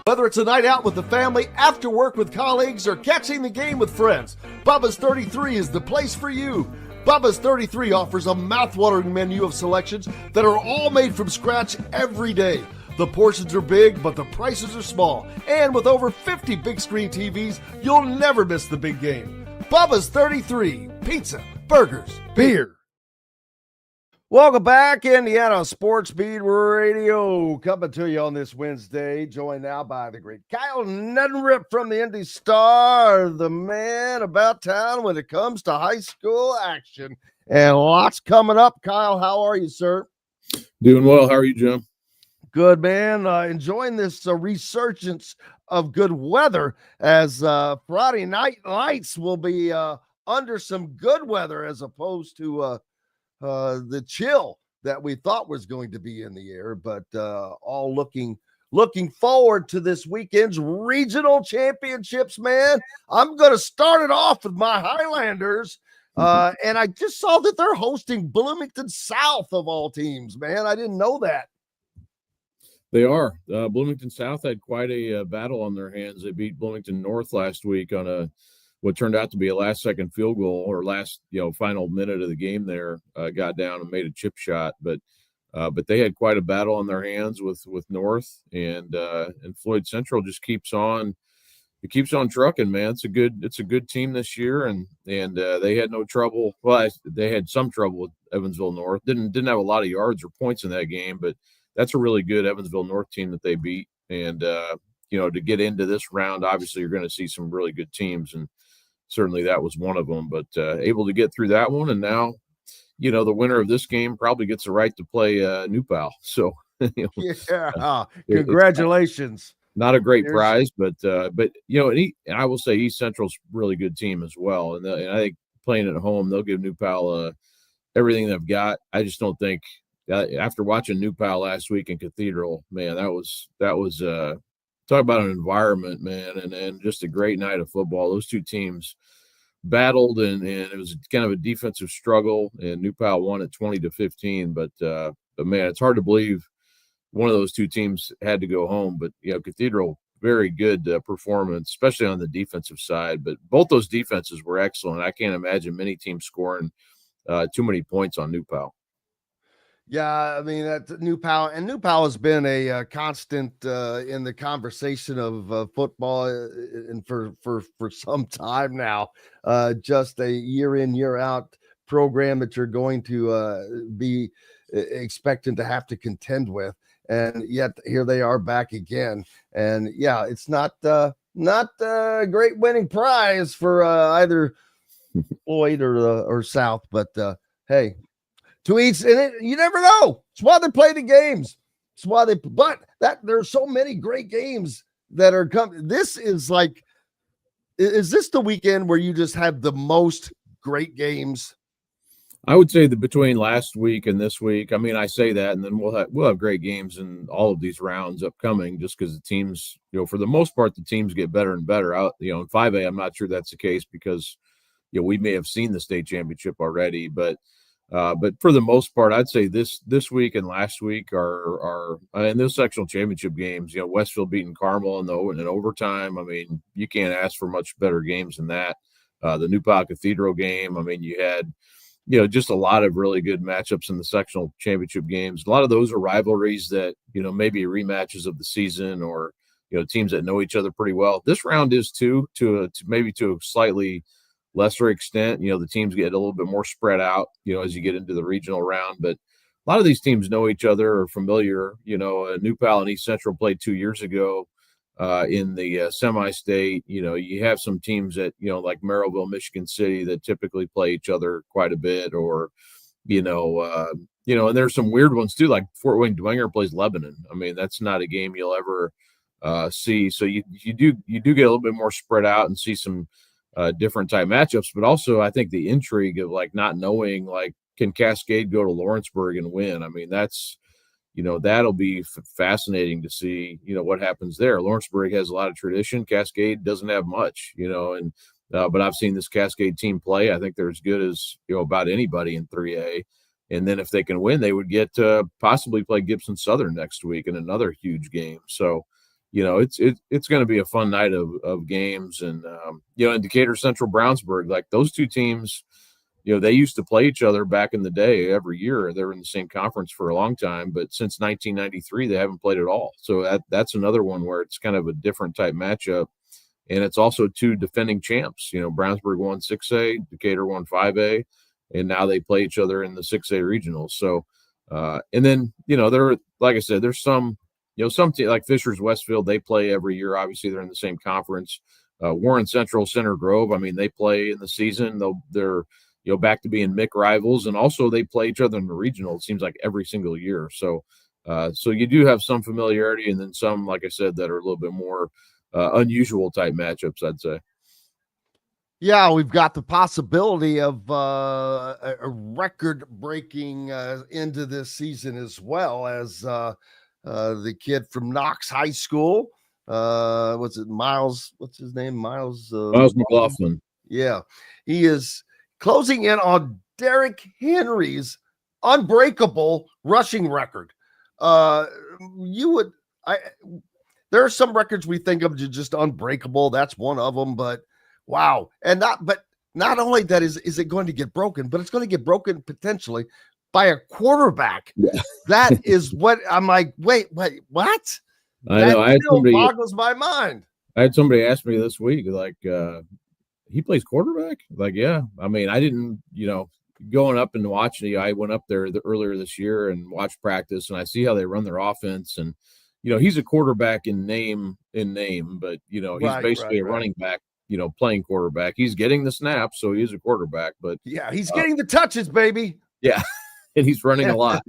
G: Whether it's a night out with the family, after work with colleagues, or catching the game with friends, Bubba's 33 is the place for you. Bubba's 33 offers a mouthwatering menu of selections that are all made from scratch every day. The portions are big, but the prices are small. And with over 50 big screen TVs, you'll never miss the big game. Bubba's 33. Pizza, burgers, beer. Welcome back, Indiana Sports Beat Radio, coming to you on this Wednesday, joined now by the great Kyle Neddenriep from the Indy Star, the man about town when it comes to high school action, and lots coming up. Kyle, how are you, sir?
K: Doing well. How are you, Jim?
G: Good, man. Enjoying this resurgence of good weather as Friday night lights will be under some good weather as opposed to the chill that we thought was going to be in the air, but all looking forward to this weekend's regional championships, man. I'm going to start it off with my Highlanders, and I just saw that they're hosting Bloomington South of all teams, man. I didn't know that.
K: They are. Bloomington South had quite a battle on their hands. They beat Bloomington North last week on what turned out to be a last-second field goal, or final minute of the game there. Got down and made a chip shot, but they had quite a battle on their hands with North, and Floyd Central just keeps on. It keeps on trucking, man. It's a good team this year, and they had no trouble. Well, they had some trouble with Evansville North. Didn't have a lot of yards or points in that game, but that's a really good Evansville North team that they beat. And to get into this round, obviously you're going to see some really good teams, and certainly that was one of them. But able to get through that one, and now the winner of this game probably gets the right to play New Pal. So
G: Congratulations.
K: Not a great prize, but and I will say East Central's a really good team as well. And I think playing at home, they'll give New Pal everything they've got. I just don't think after watching New Pal last week in Cathedral, man, that was talk about an environment, man, and just a great night of football. Those two teams battled, and it was kind of a defensive struggle, and New Pal won at 20-15. But man, it's hard to believe one of those two teams had to go home. But Cathedral, very good performance, especially on the defensive side. But both those defenses were excellent. I can't imagine many teams scoring too many points on New Pal.
G: Yeah, I mean, that's New Pal, and New Pal has been a constant in the conversation of football and for some time now. Just a year in, year out program that you're going to be expecting to have to contend with, and yet here they are back again. And yeah, it's not a great winning prize for either Floyd or South, but hey. To each, and you never know. It's why they play the games. It's why there's so many great games that are coming. This is is this the weekend where you just have the most great games?
K: I would say that between last week and this week, I mean, I say that, and then we'll have great games in all of these rounds upcoming, just because the teams, for the most part, the teams get better and better. In 5A, I'm not sure that's the case because, we may have seen the state championship already, but for the most part, I'd say this week and last week are in those sectional championship games. Westfield beating Carmel in overtime. I mean, you can't ask for much better games than that. The New Pal Cathedral game. I mean, you had just a lot of really good matchups in the sectional championship games. A lot of those are rivalries that maybe rematches of the season, or teams that know each other pretty well. This round is too, to a slightly lesser extent. The teams get a little bit more spread out, as you get into the regional round. But a lot of these teams know each other, are familiar. New Pal and East Central played 2 years ago in the semi-state. You have some teams that, like Merrillville, Michigan City, that typically play each other quite a bit, or, and there's some weird ones too, like Fort Wayne Dwenger plays Lebanon. I mean, that's not a game you'll ever see. So you do get a little bit more spread out and see some different type matchups. But also I think the intrigue of not knowing, can Cascade go to Lawrenceburg and win? I mean, that's, that'll be fascinating to see, what happens there. Lawrenceburg has a lot of tradition. Cascade doesn't have much, and but I've seen this Cascade team play. I think they're as good as, about anybody in 3A. And then if they can win, they would get to possibly play Gibson Southern next week in another huge game. So, it's going to be a fun night of games. And, in Decatur Central Brownsburg, those two teams, they used to play each other back in the day every year. They were in the same conference for a long time, but since 1993, they haven't played at all. So that's another one where it's kind of a different type matchup. And it's also two defending champs. Brownsburg won 6A, Decatur won 5A. and now they play each other in the 6A regionals. So, and then, there, like I said, there's some, some team like Fishers Westfield, they play every year. Obviously, they're in the same conference. Warren Central, Center Grove, I mean, they play in the season. They're back to being MIC rivals, and also they play each other in the regional. It seems like every single year. So, so you do have some familiarity, and then some, like I said, that are a little bit more unusual type matchups, I'd say.
F: Yeah, we've got the possibility of a record-breaking into this season, as well as the kid from Knox High School. What's it, Miles? What's his name? Miles
K: McLaughlin.
F: Yeah, he is closing in on Derrick Henry's unbreakable rushing record. There are some records we think of just unbreakable. That's one of them, but wow. And not only that is it going to get broken, but it's going to get broken potentially by a quarterback. Yeah. That is what I'm like, wait, what?
K: I know. I had somebody
F: boggles my mind.
K: I had somebody ask me this week, like, he plays quarterback? Like, yeah. I mean, I didn't, going up and watching, I went up there earlier this year and watched practice, and I see how they run their offense. And, he's a quarterback in name, but, he's basically a running back, playing quarterback. He's getting the snaps, so he is a quarterback. But
F: yeah, he's getting the touches, baby.
K: Yeah, and he's running a lot.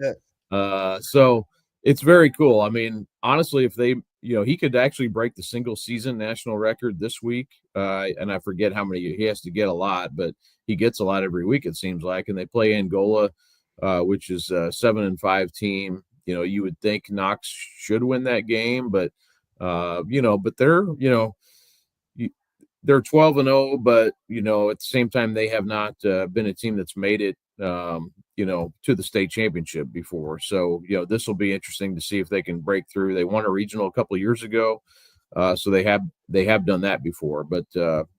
K: So it's very cool. I mean, honestly, if they, he could actually break the single season national record this week. And I forget how many he has to get, a lot, but he gets a lot every week, it seems like. And they play Angola, which is a 7-5 team. You would think Knox should win that game, but but they're 12-0, but at the same time, they have not been a team that's made it to the state championship before. So, this will be interesting to see if they can break through. They won a regional a couple of years ago. So they have done that before, but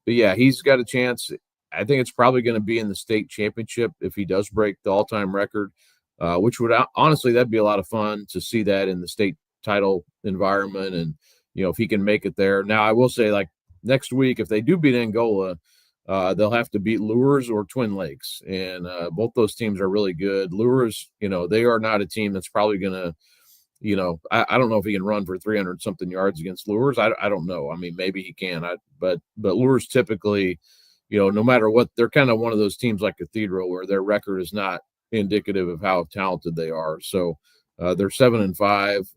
K: yeah, he's got a chance. I think it's probably going to be in the state championship if he does break the all-time record, which would honestly, that'd be a lot of fun to see that in the state title environment. And, if he can make it there. Now, I will say, like, next week, if they do beat Angola, they'll have to beat Lures or Twin Lakes. And both those teams are really good. Lures, they are not a team that's probably going to, I don't know if he can run for 300 something yards against Lures. I don't know. I mean, maybe he can. But Lures typically, no matter what, they're kind of one of those teams like Cathedral where their record is not indicative of how talented they are. So they're 7-5.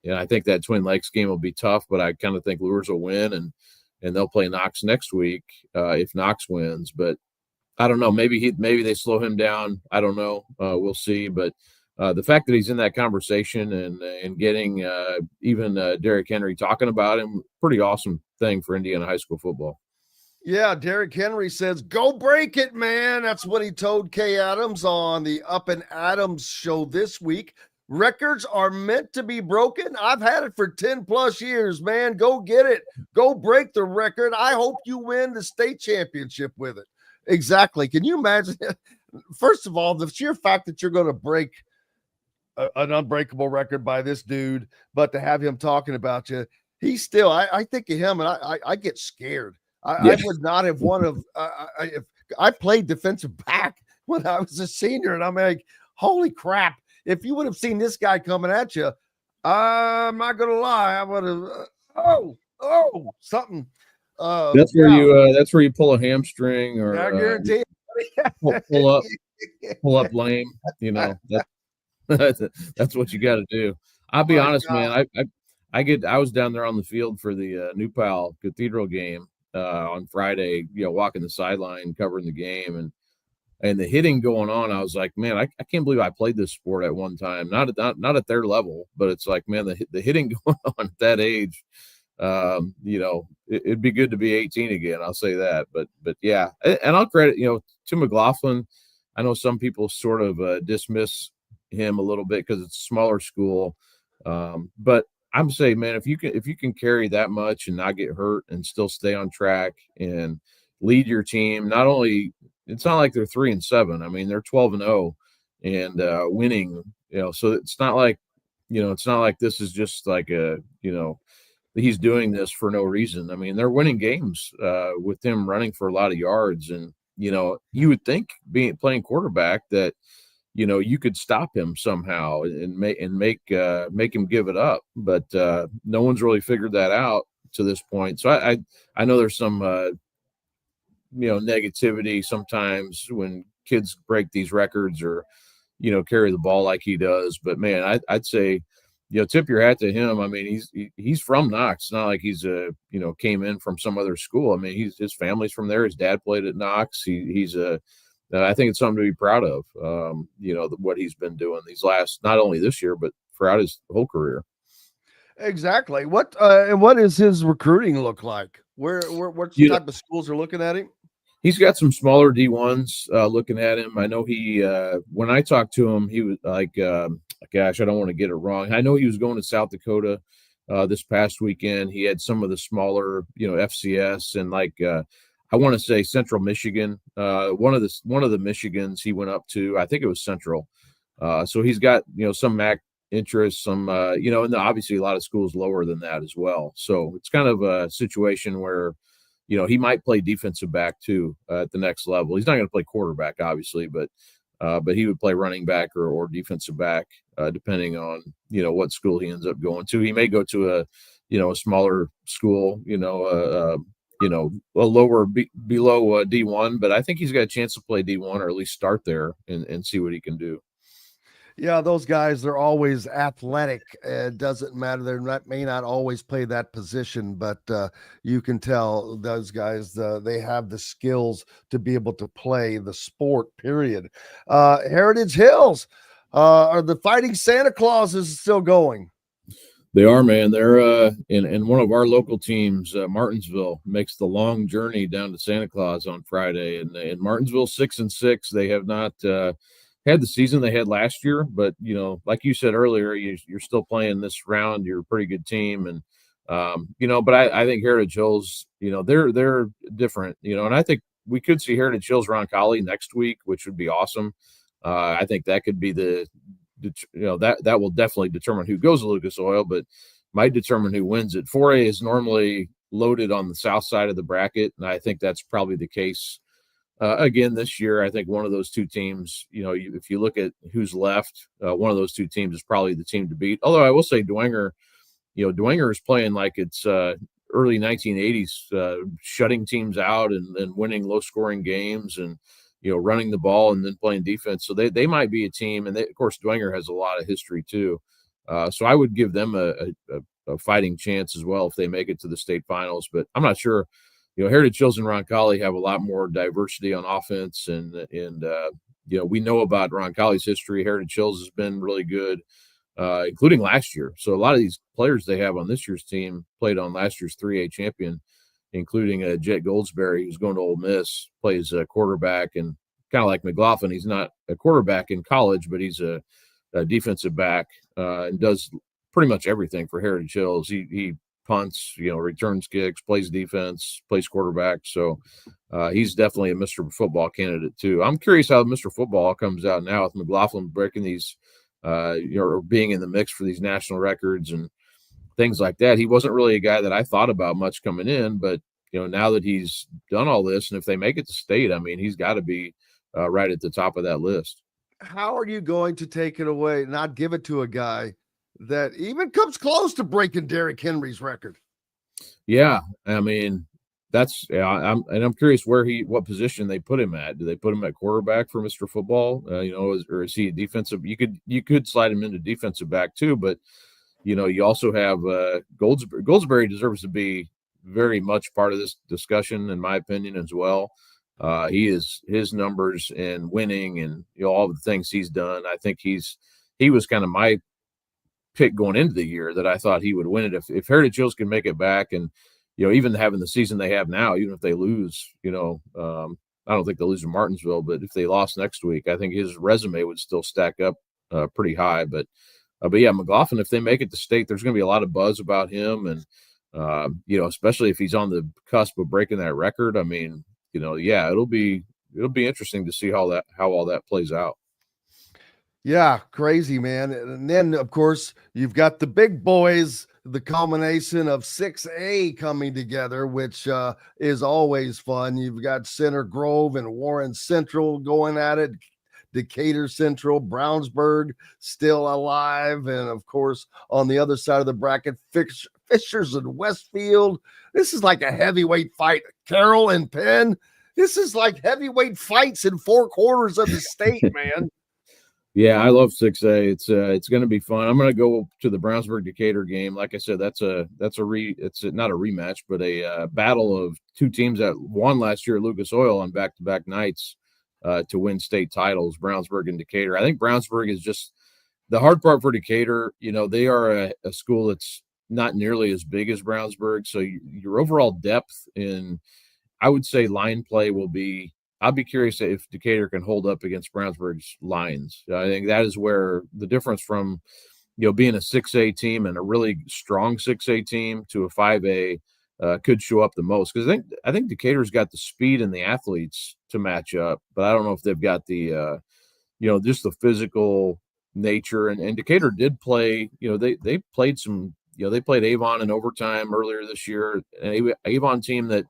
K: And I think that Twin Lakes game will be tough, but I kind of think Lures will win, and they'll play Knox next week if Knox wins. But I don't know. Maybe they slow him down. I don't know. We'll see. But the fact that he's in that conversation and getting even Derrick Henry talking about him, pretty awesome thing for Indiana high school football.
F: Yeah, Derrick Henry says, "Go break it, man." That's what he told Kay Adams on the Up and Adams show this week. Records are meant to be broken. I've had it for 10 plus years, man. Go get it. Go break the record. I hope you win the state championship with it. Exactly. Can you imagine? First of all, the sheer fact that you're going to break an unbreakable record by this dude, but to have him talking about you, he's still, I think of him and I get scared. I would not have if I played defensive back when I was a senior, and I'm like, holy crap. If you would have seen this guy coming at you, I'm not going to lie. I would have, something.
K: That's where you pull a hamstring, or
F: I guarantee
K: pull up lame. That's what you got to do. I'll be honest, man. I was down there on the field for the New Pal Cathedral game on Friday. Walking the sideline, covering the game, and the hitting going on. I was like, man, I can't believe I played this sport at one time. Not at their level, but it's like, man, the hitting going on at that age. It'd be good to be 18 again. I'll say that. But yeah, and I'll credit to McLaughlin. I know some people sort of dismiss him a little bit because it's a smaller school, but I'm saying, man, if you can carry that much and not get hurt and still stay on track and lead your team, not only. It's not like they're 3-7. I mean, they're 12-0 and winning, so it's not like, this is just like he's doing this for no reason. I mean, they're winning games with him running for a lot of yards, and you would think playing quarterback that, you could stop him somehow and make him give it up. But no one's really figured that out to this point. So I know there's some, negativity sometimes when kids break these records or, carry the ball like he does. But man, I'd say, tip your hat to him. I mean, he's from Knox. It's not like he's came in from some other school. I mean, his family's from there. His dad played at Knox. I think it's something to be proud of. What he's been doing these last, not only this year, but throughout his whole career.
F: Exactly. What is his recruiting look like? What's the type of schools are looking at him?
K: He's got some smaller D1s looking at him. I know when I talked to him, he was like, gosh, I don't want to get it wrong. I know he was going to South Dakota this past weekend. He had some of the smaller, FCS and I want to say Central Michigan. One of the Michigans he went up to, I think it was Central. So he's got, some MAC interest, some, and obviously a lot of schools lower than that as well. So it's kind of a situation where, he might play defensive back too at the next level. He's not going to play quarterback, obviously, but he would play running back or defensive back, depending on, what school he ends up going to. He may go to a smaller school, a lower below D1, but I think he's got a chance to play D1 or at least start there and see what he can do.
F: Yeah, those guys, they're always athletic. It doesn't matter. May not always play that position, but you can tell those guys, they have the skills to be able to play the sport, period. Heritage Hills, are the Fighting Santa Clauses still going?
K: They are, man. They're in one of our local teams, Martinsville, makes the long journey down to Santa Claus on Friday. And in Martinsville, 6-6, they have not had the season they had last year, but like you said earlier, you're still playing this round. You're a pretty good team, and but I think Heritage Hills, they're different, and I think we could see Heritage Hills Roncalli next week, which would be awesome. I think that could be that will definitely determine who goes to Lucas Oil, but might determine who wins it. 4A is normally loaded on the south side of the bracket, and I think that's probably the case. Again, this year, I think one of those two teams, if you look at who's left, one of those two teams is probably the team to beat. Although I will say Dwenger is playing like it's early 1980s, shutting teams out and winning low-scoring games and, running the ball and then playing defense. So they might be a team. And, of course, Dwenger has a lot of history too. So I would give them a fighting chance as well if they make it to the state finals. But I'm not sure. Heritage Hills and Roncalli have a lot more diversity on offense, and we know about Roncalli's history. Heritage Hills has been really good, including last year. So a lot of these players they have on this year's team played on last year's 3A champion, including Jet Goldsberry, who's going to Ole Miss, plays quarterback, and kind of like McLaughlin, he's not a quarterback in college, but he's a defensive back and does pretty much everything for Heritage Hills. He punts, returns kicks, plays defense, plays quarterback. So he's definitely a Mr. Football candidate too. I'm curious how Mr. Football comes out now with McLaughlin breaking these, or being in the mix for these national records and things like that. He wasn't really a guy that I thought about much coming in, but now that he's done all this, and if they make it to state, I mean, he's got to be right at the top of that list.
F: How are you going to take it away, not give it to a guy that even comes close to breaking Derrick Henry's record?
K: Yeah, I mean, I'm curious what position they put him at. Do they put him at quarterback for Mr. Football? Or is he a defensive? You could slide him into defensive back too, but you also have Goldsberry. Goldsberry deserves to be very much part of this discussion, in my opinion, as well. His numbers and winning and all the things he's done. I think he was kind of my pick going into the year that I thought he would win it. If Heritage Hills can make it back, and even having the season they have now, even if they lose, I don't think they'll lose to Martinsville, but if they lost next week, I think his resume would still stack up pretty high. But yeah, McLaughlin, if they make it to state, there's going to be a lot of buzz about him, and especially if he's on the cusp of breaking that record. I mean, yeah, it'll be interesting to see how all that plays out.
F: Yeah, crazy, man. And then, of course, you've got the big boys the culmination of 6A coming together, which is always fun. You've got Center Grove and Warren Central going at it. Decatur Central, Brownsburg still alive. And of course, on the other side of the bracket, Fishers and Westfield. This is like a heavyweight fight. Carroll and Penn. This is like heavyweight fights in 4 quarters of the state, man.
K: Yeah, I love 6A. It's going to be fun. I'm going to go to the Brownsburg Decatur game. Like I said, it's not a rematch, but a battle of 2 teams that won last year at Lucas Oil on back-to-back nights to win state titles, Brownsburg and Decatur. I think Brownsburg is just the hard part for Decatur. You know, they are a school that's not nearly as big as Brownsburg, so your overall depth in, I would say, line play will be. I'll be curious if Decatur can hold up against Brownsburg's lines. I think that is where the difference from, being a 6A team and a really strong 6A team to a 5A could show up the most. Because I think Decatur's got the speed and the athletes to match up, but I don't know if they've got the, just the physical nature. And Decatur did play. They played some. They played Avon in overtime earlier this year. An Avon team that,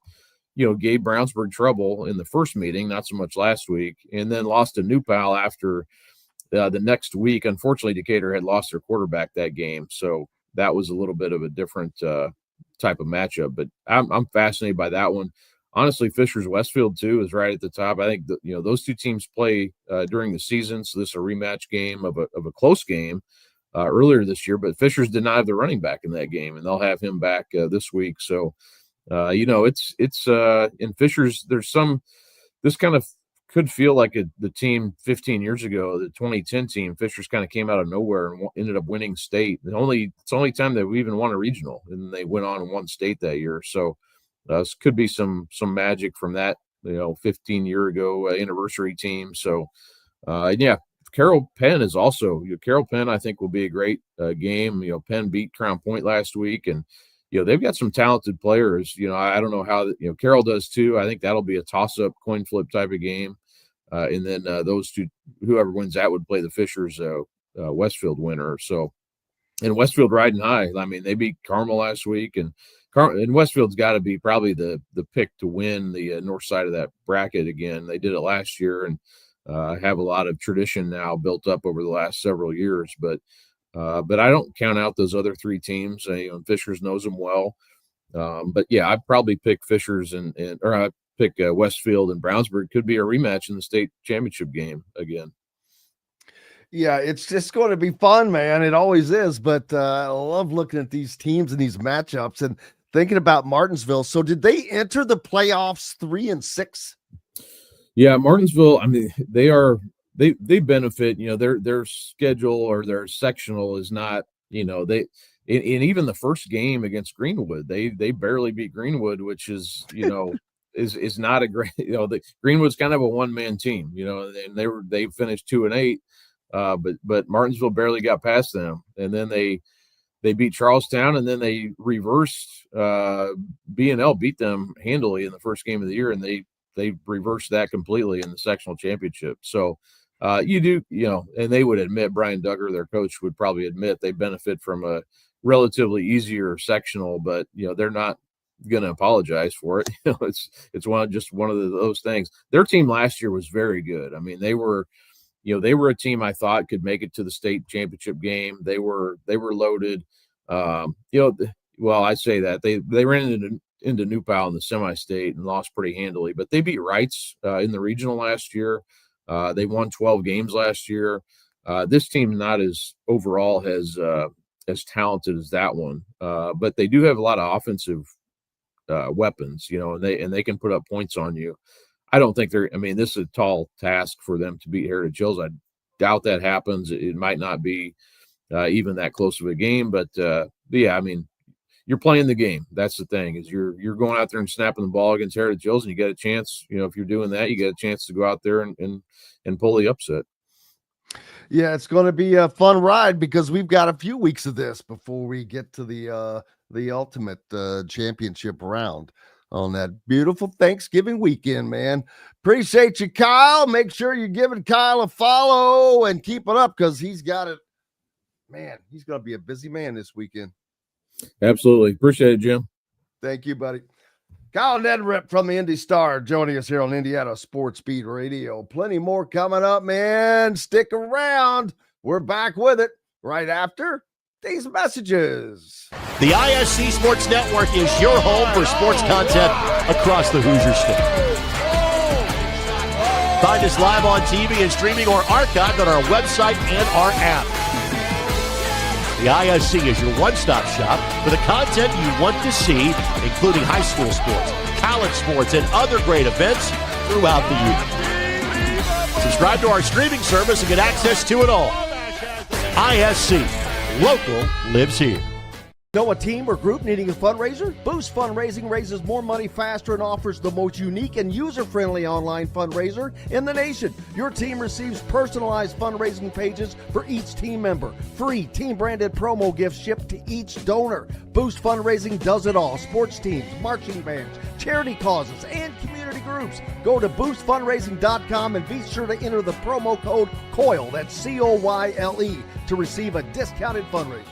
K: gave Brownsburg trouble in the first meeting, not so much last week, and then lost to New Pal after the next week. Unfortunately, Decatur had lost their quarterback that game, so that was a little bit of a different type of matchup. But I'm fascinated by that one. Honestly, Fishers Westfield too is right at the top. I think that, those 2 teams play during the season, so this is a rematch game of a close game earlier this year. But Fishers did not have the running back in that game, and they'll have him back this week. So. It's in Fishers. This kind of could feel like the team 15 years ago, the 2010 team. Fishers kind of came out of nowhere and ended up winning state. It's the only time that we even won a regional, and they went on and won state that year. So this could be some magic from that 15 year ago anniversary team. So Carroll Penn is also Carroll Penn. I think will be a great game. Penn beat Crown Point last week, and they've got some talented players. I don't know how Carroll does too. I think that'll be a toss-up coin flip type of game. And then those 2, whoever wins that would play the Fishers Westfield winner. So, and Westfield riding high. I mean, they beat Carmel last week, and Westfield's got to be probably the pick to win the north side of that bracket again. They did it last year and have a lot of tradition now built up over the last several years. But I don't count out those other 3 teams. Fishers knows them well. But yeah, I'd probably pick Fishers or I pick Westfield and Brownsburg. Could be a rematch in the state championship game again.
F: Yeah, it's just going to be fun, man. It always is. But I love looking at these teams and these matchups and thinking about Martinsville. So did they enter the playoffs 3-6? Yeah,
K: Martinsville. I mean, they benefit, their schedule or their sectional is not, they in even the first game against Greenwood, they barely beat Greenwood, which is, is not a great, Greenwood's kind of a one-man team, and they finished 2-8, but Martinsville barely got past them. And then they beat Charlestown, and then they reversed, B&L beat them handily in the first game of the year, and they reversed that completely in the sectional championship. So, and they would admit, Brian Duggar, their coach, would probably admit they benefit from a relatively easier sectional, but they're not going to apologize for it. It's one of those things. Their team last year was very good. I mean, they were a team I thought could make it to the state championship game. They were loaded. Well, I say that they ran into New Pal in the semi-state and lost pretty handily, but they beat Wrights in the regional last year. They won 12 games last year. This team not as overall as talented as that one, but they do have a lot of offensive weapons, and they can put up points on you. I don't think this is a tall task for them to beat Heritage Hills. I doubt that happens. It might not be even that close of a game, but yeah, I mean, you're playing the game. That's the thing, is you're going out there and snapping the ball against Heritage Hills, and you get a chance, if you're doing that, you get a chance to go out there and pull the upset.
F: Yeah, it's going to be a fun ride because we've got a few weeks of this before we get to the ultimate championship round on that beautiful Thanksgiving weekend, man. Appreciate you, Kyle. Make sure you're giving Kyle a follow and keep it up because he's got it. Man, he's going to be a busy man this weekend.
K: Absolutely. Appreciate it, Jim.
F: Thank you, buddy. Kyle Neddenriep from the Indy Star joining us here on Indiana Sports Beat Radio. Plenty more coming up, man. Stick around. We're back with it right after these messages.
L: The ISC Sports Network is your home for sports content across the Hoosier State. Find us live on TV and streaming or archived on our website and our app. The ISC is your one-stop shop for the content you want to see, including high school sports, college sports, and other great events throughout the year. Subscribe to our streaming service and get access to it all. ISC. Local lives here.
G: Know a team or group needing a fundraiser? Boost Fundraising raises more money faster and offers the most unique and user-friendly online fundraiser in the nation. Your team receives personalized fundraising pages for each team member. Free team-branded promo gifts shipped to each donor. Boost Fundraising does it all. Sports teams, marching bands, charity causes, and community groups. Go to boostfundraising.com and be sure to enter the promo code COYLE, that's COYLE, to receive a discounted fundraiser.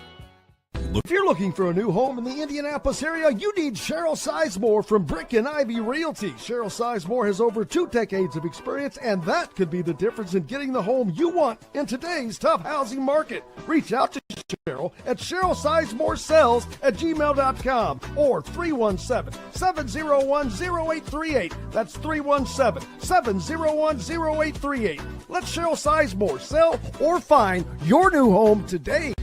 G: If you're looking for a new home in the Indianapolis area, you need Cheryl Sizemore from Brick and Ivy Realty. Cheryl Sizemore has over 2 decades of experience, and that could be the difference in getting the home you want in today's tough housing market. Reach out to Cheryl at CherylSizemore@gmail.com or 317-701-0838. That's 317-701-0838. Let Cheryl Sizemore sell or find your new home today.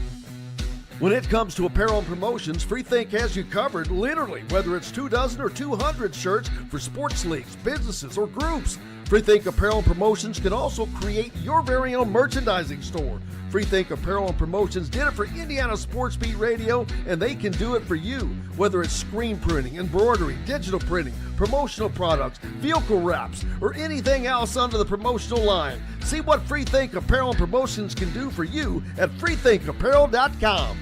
G: When it comes to apparel and promotions, Freethink has you covered, literally, whether it's 24 or 200 shirts for sports leagues, businesses, or groups. Freethink Apparel and Promotions can also create your very own merchandising store. Freethink Apparel and Promotions did it for Indiana Sports Beat Radio, and they can do it for you. Whether it's screen printing, embroidery, digital printing, promotional products, vehicle wraps, or anything else under the promotional line. See what Freethink Apparel and Promotions can do for you at freethinkapparel.com.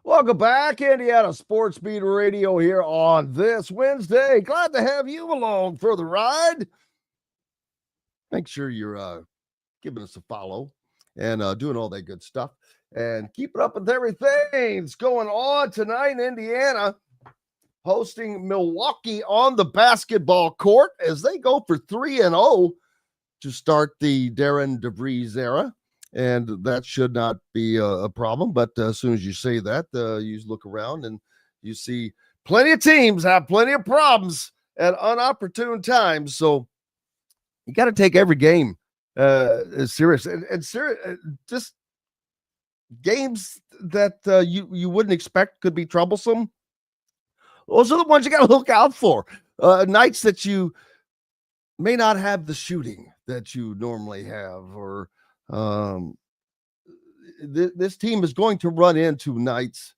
G: Welcome back, Indiana Sports Beat Radio here on this Wednesday. Glad to have you along for the ride. Make sure you're giving us a follow and doing all that good stuff. And keep it up with everything that's going on tonight in Indiana. Hosting Milwaukee on the basketball court as they go for 3-0 to start the Darren DeVries era. And that should not be a problem. But as soon as you say that, you look around and you see plenty of teams have plenty of problems at unopportune times. So you got to take every game as serious. And serious, just games that you wouldn't expect could be troublesome. Those are the ones you got to look out for. Nights that you may not have the shooting that you normally have, or this team is going to run into nights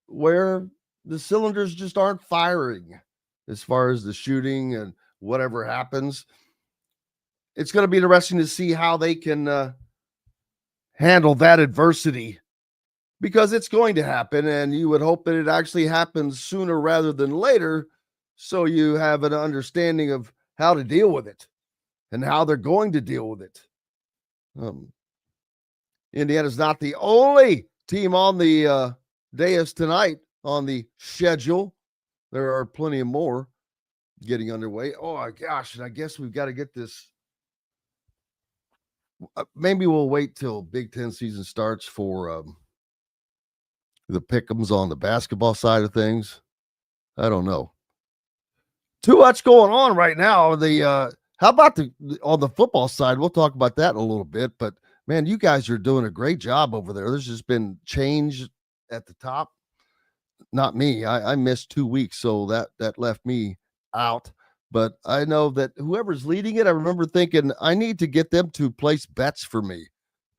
G: where the cylinders just aren't firing as far as the shooting and whatever happens. It's going to be interesting to see how they can handle that adversity, because it's going to happen, and you would hope that it actually happens sooner rather than later, so you have an understanding of how to deal with it and how they're going to deal with it. Indiana's not the only team on the dais tonight on the schedule. There are plenty of more getting underway. Oh my gosh, and I guess we've got to get this. Maybe we'll wait till Big Ten season starts for the pick'ems on the basketball side of things. I don't know. Too much going on right now. How about on the football side? We'll talk about that in a little bit, but man, you guys are doing a great job over there. There's just been change at the top. Not me. I missed 2 weeks, so that left me out. But I know that whoever's leading it, I remember thinking I need to get them to place bets for me,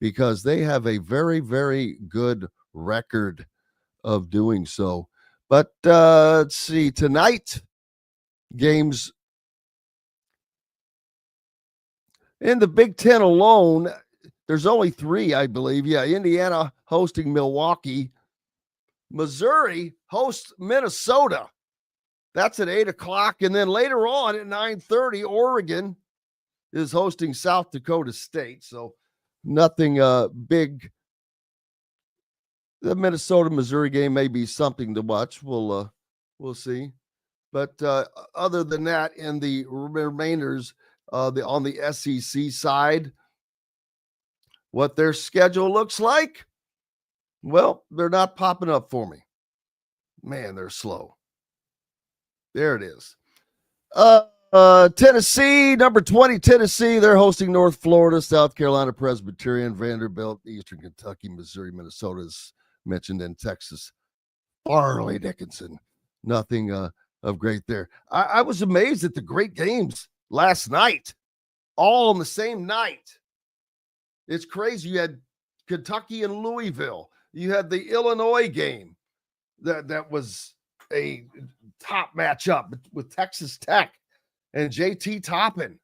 G: because they have a very, very good record of doing so. But let's see, tonight, games in the Big Ten alone, there's only 3, I believe. Yeah, Indiana hosting Milwaukee. Missouri hosts Minnesota. That's at 8 o'clock. And then later on at 9:30, Oregon is hosting South Dakota State. So nothing big
F: The Minnesota-Missouri game may be something to watch. We'll see. But other than that, in the remainders on the SEC side, what their schedule looks like, well, they're not popping up for me. Man, they're slow. There it is. Tennessee, number 20, Tennessee. They're hosting North Florida, South Carolina Presbyterian, Vanderbilt, Eastern Kentucky, Missouri, Minnesota is mentioned, in Texas. Farley Dickinson. Nothing of great there. I was amazed at the great games last night, all on the same night. It's crazy. You had Kentucky and Louisville. You had the Illinois game that was a top matchup with Texas Tech and JT Toppin.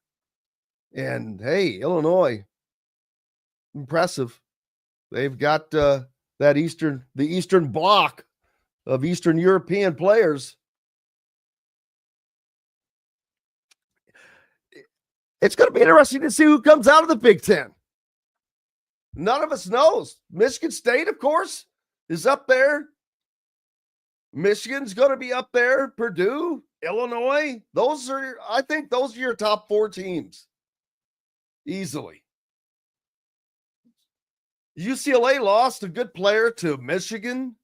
F: And hey, Illinois, impressive. They've got the Eastern bloc of Eastern European players. It's going to be interesting to see who comes out of the Big Ten. None of us knows. Michigan State, of course, is up there. Michigan's going to be up there. Purdue, Illinois. I think those are your top 4 teams. Easily. UCLA lost a good player to Michigan.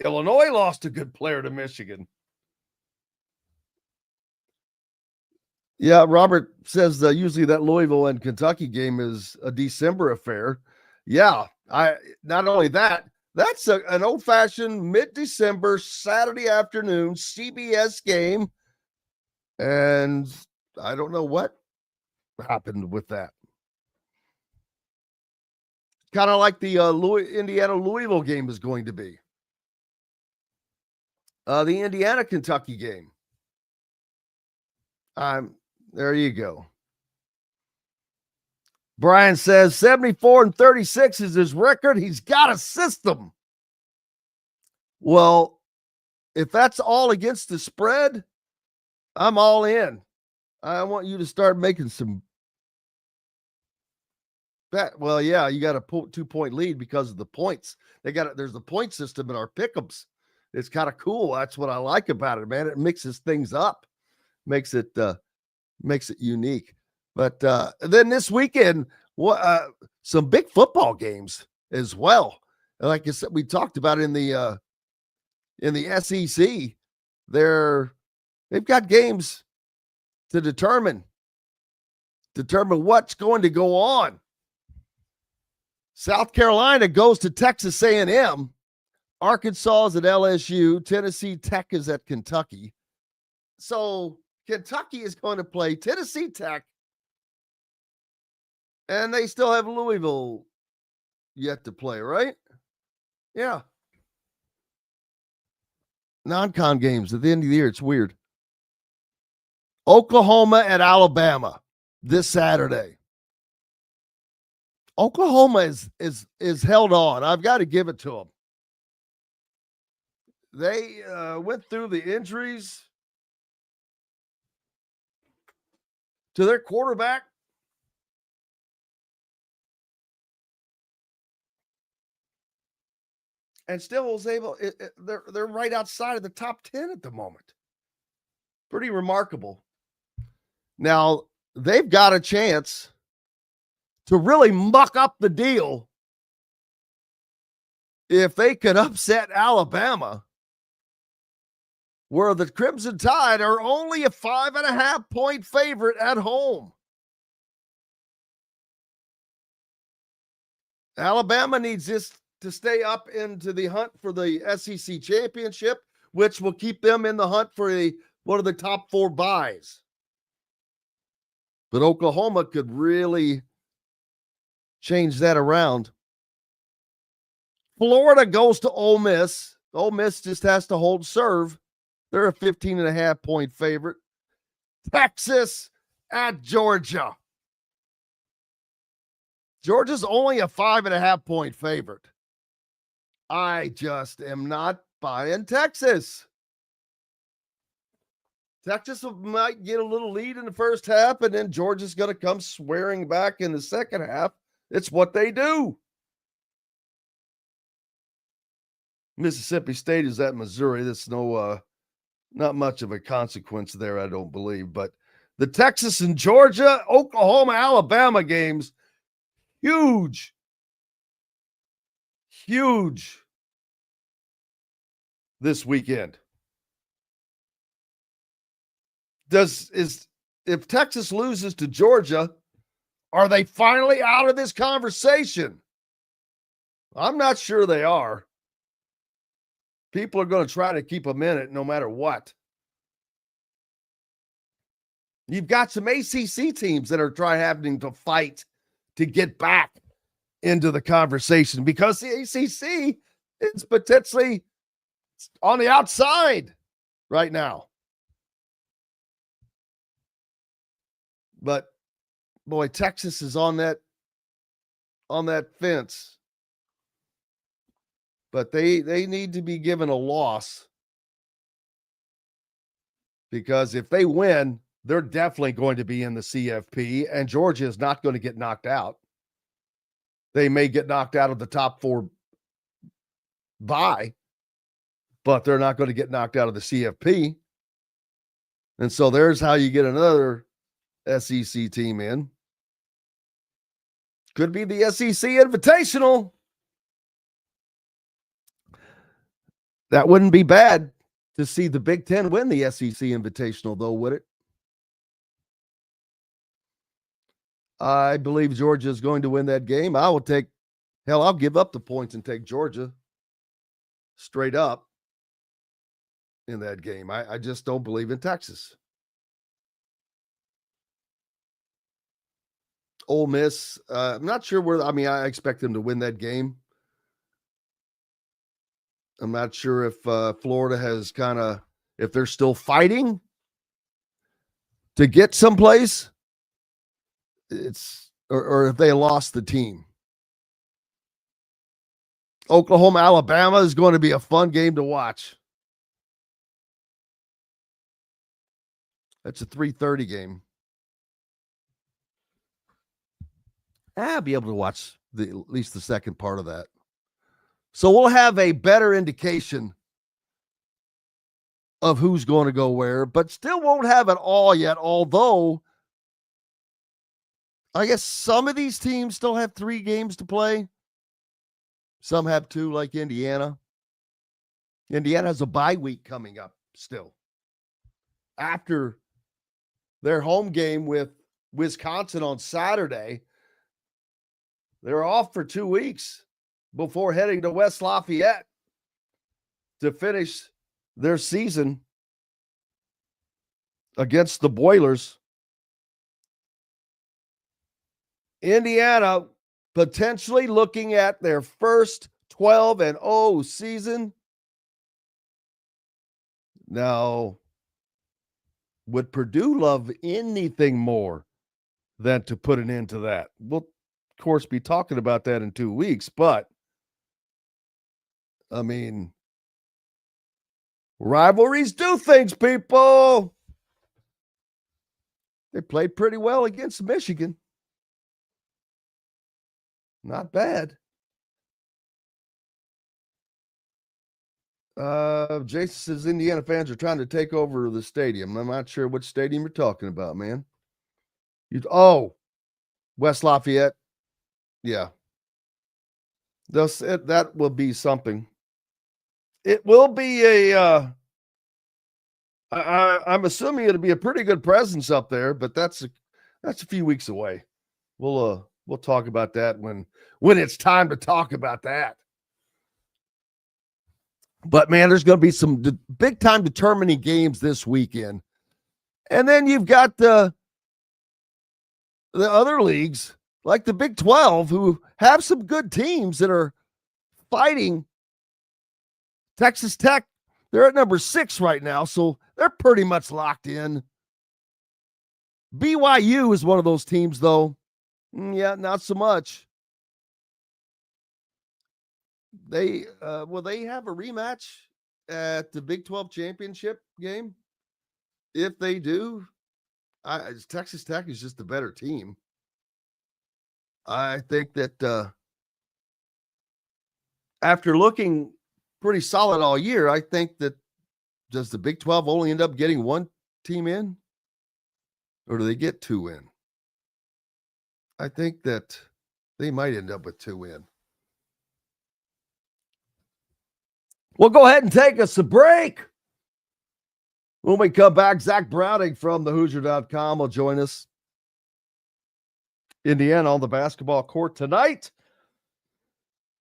F: Illinois lost a good player to Michigan. Yeah, Robert says usually that Louisville and Kentucky game is a December affair. Yeah, not only that, that's an old-fashioned mid-December Saturday afternoon CBS game, and I don't know what happened with that. Kind of like the Indiana-Louisville game is going to be. The Indiana-Kentucky game. There you go. Brian says 74-36 is his record. He's got a system. Well, if that's all against the spread, I'm all in. I want you to start making some bet. Well, yeah, you got a 2-point lead because of the points. There's a point system in our pick'ems. It's kind of cool. That's what I like about it, man. It mixes things up, makes it unique. But then this weekend, some big football games as well. Like I said, we talked about in the SEC, they've got games to determine what's going to go on. South Carolina goes to Texas A&M. Arkansas is at LSU. Tennessee Tech is at Kentucky. So Kentucky is going to play Tennessee Tech, and they still have Louisville yet to play, right? Yeah. Non-con games at the end of the year. It's weird. Oklahoma at Alabama this Saturday. Oklahoma is held on. I've got to give it to them. They went through the injuries to their quarterback. And still was able, they're right outside of the top 10 at the moment. Pretty remarkable. Now, they've got a chance to really muck up the deal if they can upset Alabama, where the Crimson Tide are only a 5.5-point favorite at home. Alabama needs this to stay up into the hunt for the SEC championship, which will keep them in the hunt for one of the top 4 buys. But Oklahoma could really change that around. Florida goes to Ole Miss. Ole Miss just has to hold serve. They're a 15.5-point favorite. Texas at Georgia. Georgia's only a 5.5-point favorite. I just am not buying Texas. Texas might get a little lead in the first half, and then Georgia's going to come swearing back in the second half. It's what they do. Mississippi State is at Missouri. That's not much of a consequence there, I don't believe. But the Texas and Georgia, Oklahoma, Alabama games, huge this weekend. If Texas loses to Georgia, are they finally out of this conversation? I'm not sure they are. People are going to try to keep them in it no matter what. You've got some ACC teams that are having to fight to get back into the conversation because the ACC is potentially on the outside right now. But boy, Texas is on that fence. But they need to be given a loss because if they win, they're definitely going to be in the CFP, and Georgia is not going to get knocked out. They may get knocked out of the top 4 bye, but they're not going to get knocked out of the CFP. And so there's how you get another SEC team in. Could be the SEC Invitational. That wouldn't be bad to see the Big Ten win the SEC Invitational, though, would it? I believe Georgia is going to win that game. I'll give up the points and take Georgia straight up in that game. I just don't believe in Texas. Ole Miss, I'm not sure I expect them to win that game. I'm not sure if Florida has if they're still fighting to get someplace. Or if they lost the team. Oklahoma, Alabama is going to be a fun game to watch. That's a 3:30 game. I'll be able to watch at least the second part of that. So we'll have a better indication of who's going to go where, but still won't have it all yet, although I guess some of these teams still have 3 games to play. Some have 2, like Indiana. Indiana has a bye week coming up still. After their home game with Wisconsin on Saturday, they're off for 2 weeks before heading to West Lafayette to finish their season against the Boilers. Indiana potentially looking at their first 12-0 season. Now, would Purdue love anything more than to put an end to that? We'll, of course, be talking about that in 2 weeks, but I mean, rivalries do things, people. They played pretty well against Michigan. Not bad. Jason says Indiana fans are trying to take over the stadium. I'm not sure which stadium you're talking about, man. West Lafayette. Yeah. That will be something. It will be I'm assuming it'll be a pretty good presence up there, but that's a few weeks away. We'll talk about that when it's time to talk about that. But man, there's going to be some big time determining games this weekend. And then you've got the other leagues like the Big 12 who have some good teams that are fighting. Texas Tech, they're at number 6 right now, so they're pretty much locked in. BYU is one of those teams, though. Yeah, not so much. They will they have a rematch at the Big 12 championship game? If they do, Texas Tech is just a better team. I think that after looking pretty solid all year. I think that does the Big 12 only end up getting one team in? Or do they get two in? I think that they might end up with two in. We'll go ahead and take us a break. When we come back, Zach Browning from thehoosier.com will join us. Indiana on the basketball court tonight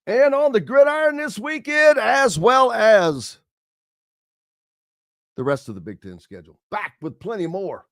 F: and on the gridiron this weekend, as well as the rest of the Big Ten schedule. Back with plenty more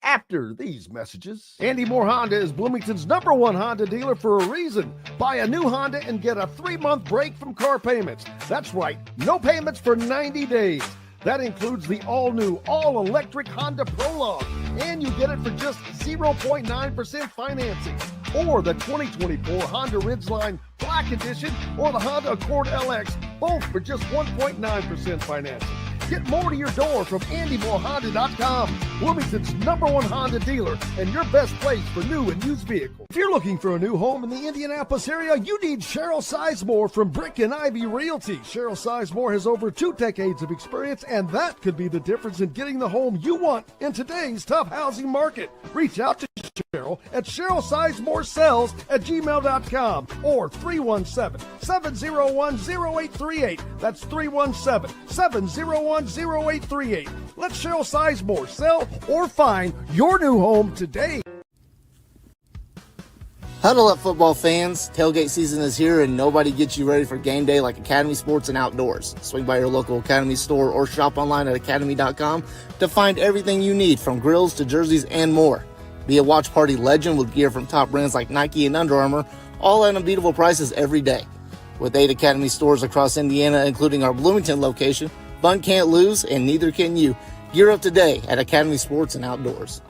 F: after these messages.
G: Andy Moore Honda is Bloomington's #1 Honda dealer for a reason. Buy a new Honda and get a 3-month break from car payments. That's right, no payments for 90 days. That includes the all-new, all-electric Honda Prologue, and you get it for just 0.9% financing. Or the 2024 Honda Ridgeline Black Edition or the Honda Accord LX, both for just 1.9% financing. Get more to your door from AndyMooreHonda.com, Bloomington's #1 Honda dealer and your best place for new and used vehicles. If you're looking for a new home in the Indianapolis area, you need Cheryl Sizemore from Brick and Ivy Realty. Cheryl Sizemore has over 2 decades of experience, and that could be the difference in getting the home you want in today's tough housing market. Reach out to Cheryl at CherylSizemooreSells@gmail.com or 317-701-0838. That's 317-701-0838. Let Cheryl Sizemore sell or find your new home today.
H: Huddle up, football fans. Tailgate season is here, and nobody gets you ready for game day like Academy Sports and Outdoors. Swing by your local Academy store or shop online at academy.com to find everything you need, from grills to jerseys and more. Be a watch party legend with gear from top brands like Nike and Under Armour, all at unbeatable prices every day. With 8 Academy stores across Indiana, including our Bloomington location, fun can't lose, and neither can you. Gear up today at Academy Sports and Outdoors.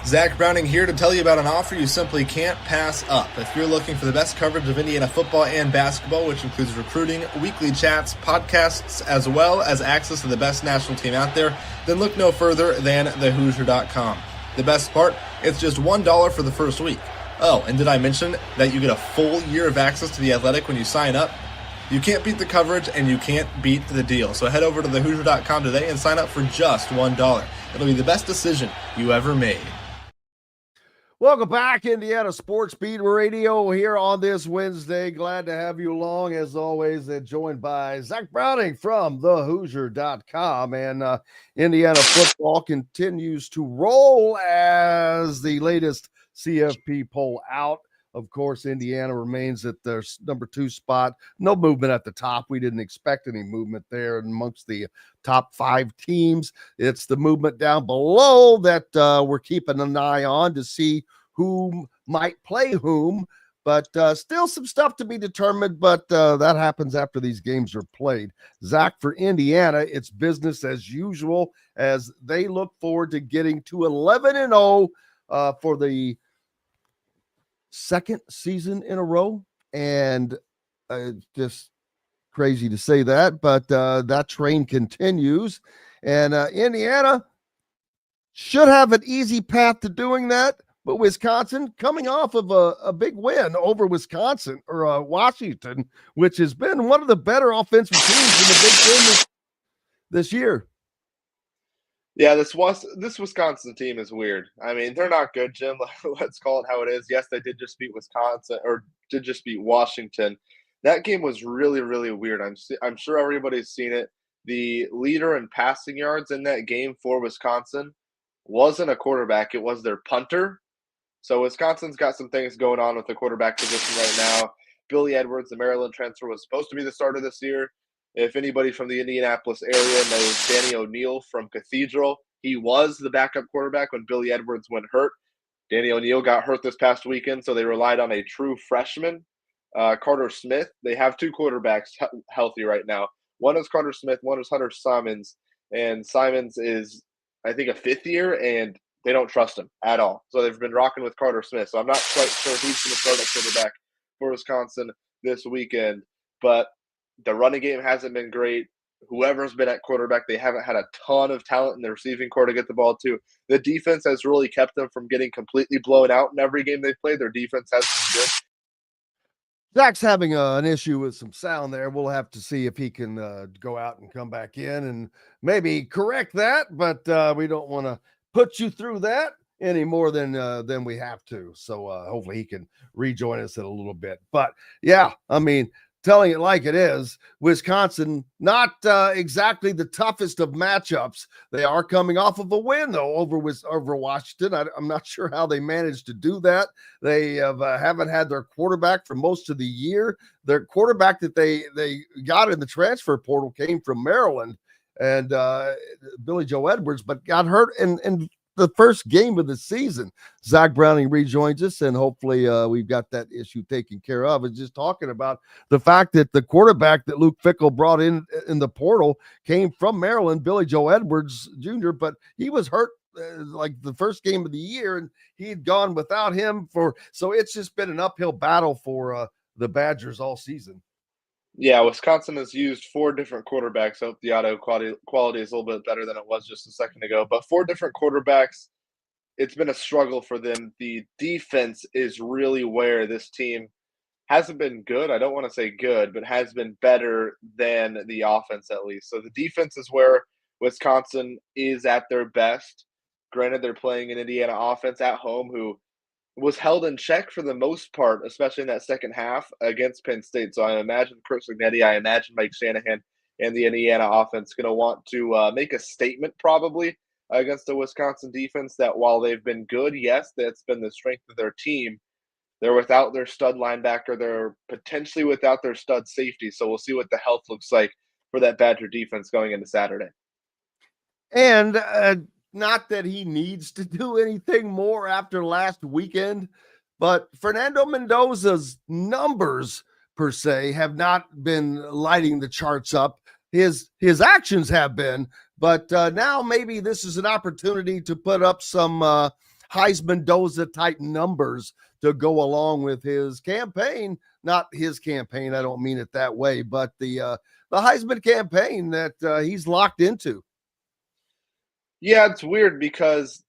I: Zach Browning here to tell you about an offer you simply can't pass up. If you're looking for the best coverage of Indiana football and basketball, which includes recruiting, weekly chats, podcasts, as well as access to the best national team out there, then look no further than thehoosier.com. The best part, it's just $1 for the first week. Oh, and did I mention that you get a full year of access to The Athletic when you sign up? You can't beat the coverage, and you can't beat the deal. So head over to thehoosier.com today and sign up for just $1. It'll be the best decision you ever made.
F: Welcome back, Indiana Sports Beat Radio, here on this Wednesday. Glad to have you along, as always, and joined by Zach Browning from thehoosier.com. And Indiana football continues to roll as the latest CFP poll out. Of course, Indiana remains at their #2 spot. No movement at the top. We didn't expect any movement there amongst the top 5 teams. It's the movement down below that we're keeping an eye on to see who might play whom. But still some stuff to be determined, but that happens after these games are played. Zach, for Indiana, it's business as usual as they look forward to getting to 11-0 for the second season in a row. And just crazy to say that, but that train continues. And Indiana should have an easy path to doing that. But Wisconsin, coming off of a big win over Wisconsin or Washington, which has been one of the better offensive teams in the Big Ten this year.
M: Yeah, this Wisconsin team is weird. I mean, they're not good, Jim. Let's call it how it is. Yes, they did just beat Wisconsin, or did just beat Washington. That game was really, really weird. I'm sure everybody's seen it. The leader in passing yards in that game for Wisconsin wasn't a quarterback. It was their punter. So Wisconsin's got some things going on with the quarterback position right now. Billy Edwards, the Maryland transfer, was supposed to be the starter this year. If anybody from the Indianapolis area knows Danny O'Neal from Cathedral, he was the backup quarterback when Billy Edwards went hurt. Danny O'Neal got hurt this past weekend, so they relied on a true freshman, Carter Smith. They have 2 quarterbacks healthy right now. One is Carter Smith, one is Hunter Simons, and Simons is, I think, a 5th year, and they don't trust him at all. So they've been rocking with Carter Smith. So I'm not quite sure he's going to start at quarterback for Wisconsin this weekend. But the running game hasn't been great. Whoever's been at quarterback, they haven't had a ton of talent in the receiving core to get the ball to. The defense has really kept them from getting completely blown out in every game they've played. Their defense has been good.
F: Zach's having an issue with some sound there. We'll have to see if he can go out and come back in and maybe correct that, but we don't want to put you through that any more than we have to. So hopefully he can rejoin us in a little bit. But yeah, I mean, telling it like it is, Wisconsin, not exactly the toughest of matchups. They are coming off of a win, though, over Washington. I'm not sure how they managed to do that. They haven't had their quarterback for most of the year. Their quarterback that they got in the transfer portal came from Maryland, and Billy Joe Edwards, but got hurt in the first game of the season. Zach Browning rejoins us, and hopefully we've got that issue taken care of. And just talking about the fact that the quarterback that Luke Fickell brought in the portal came from Maryland, Billy Joe Edwards Jr., but he was hurt like the first game of the year, and he had gone without him so it's just been an uphill battle for the Badgers all season.
M: Yeah, Wisconsin has used 4 different quarterbacks. I hope the audio quality is a little bit better than it was just a second ago. But 4 different quarterbacks, it's been a struggle for them. The defense is really where this team hasn't been good. I don't want to say good, but has been better than the offense at least. So the defense is where Wisconsin is at their best. Granted, they're playing an Indiana offense at home who was held in check for the most part, especially in that second half against Penn State. So I imagine Chris Magnetti, I imagine Mike Shanahan and the Indiana offense going to want to make a statement probably against the Wisconsin defense that while they've been good, yes, that's been the strength of their team. They're without their stud linebacker. They're potentially without their stud safety. So we'll see what the health looks like for that Badger defense going into Saturday.
F: And not that he needs to do anything more after last weekend, but Fernando Mendoza's numbers per se have not been lighting the charts up. His actions have been, but now maybe this is an opportunity to put up some Heisman Mendoza type numbers to go along with his campaign. Not his campaign, I don't mean it that way, but the Heisman campaign that he's locked into.
M: Yeah, it's weird because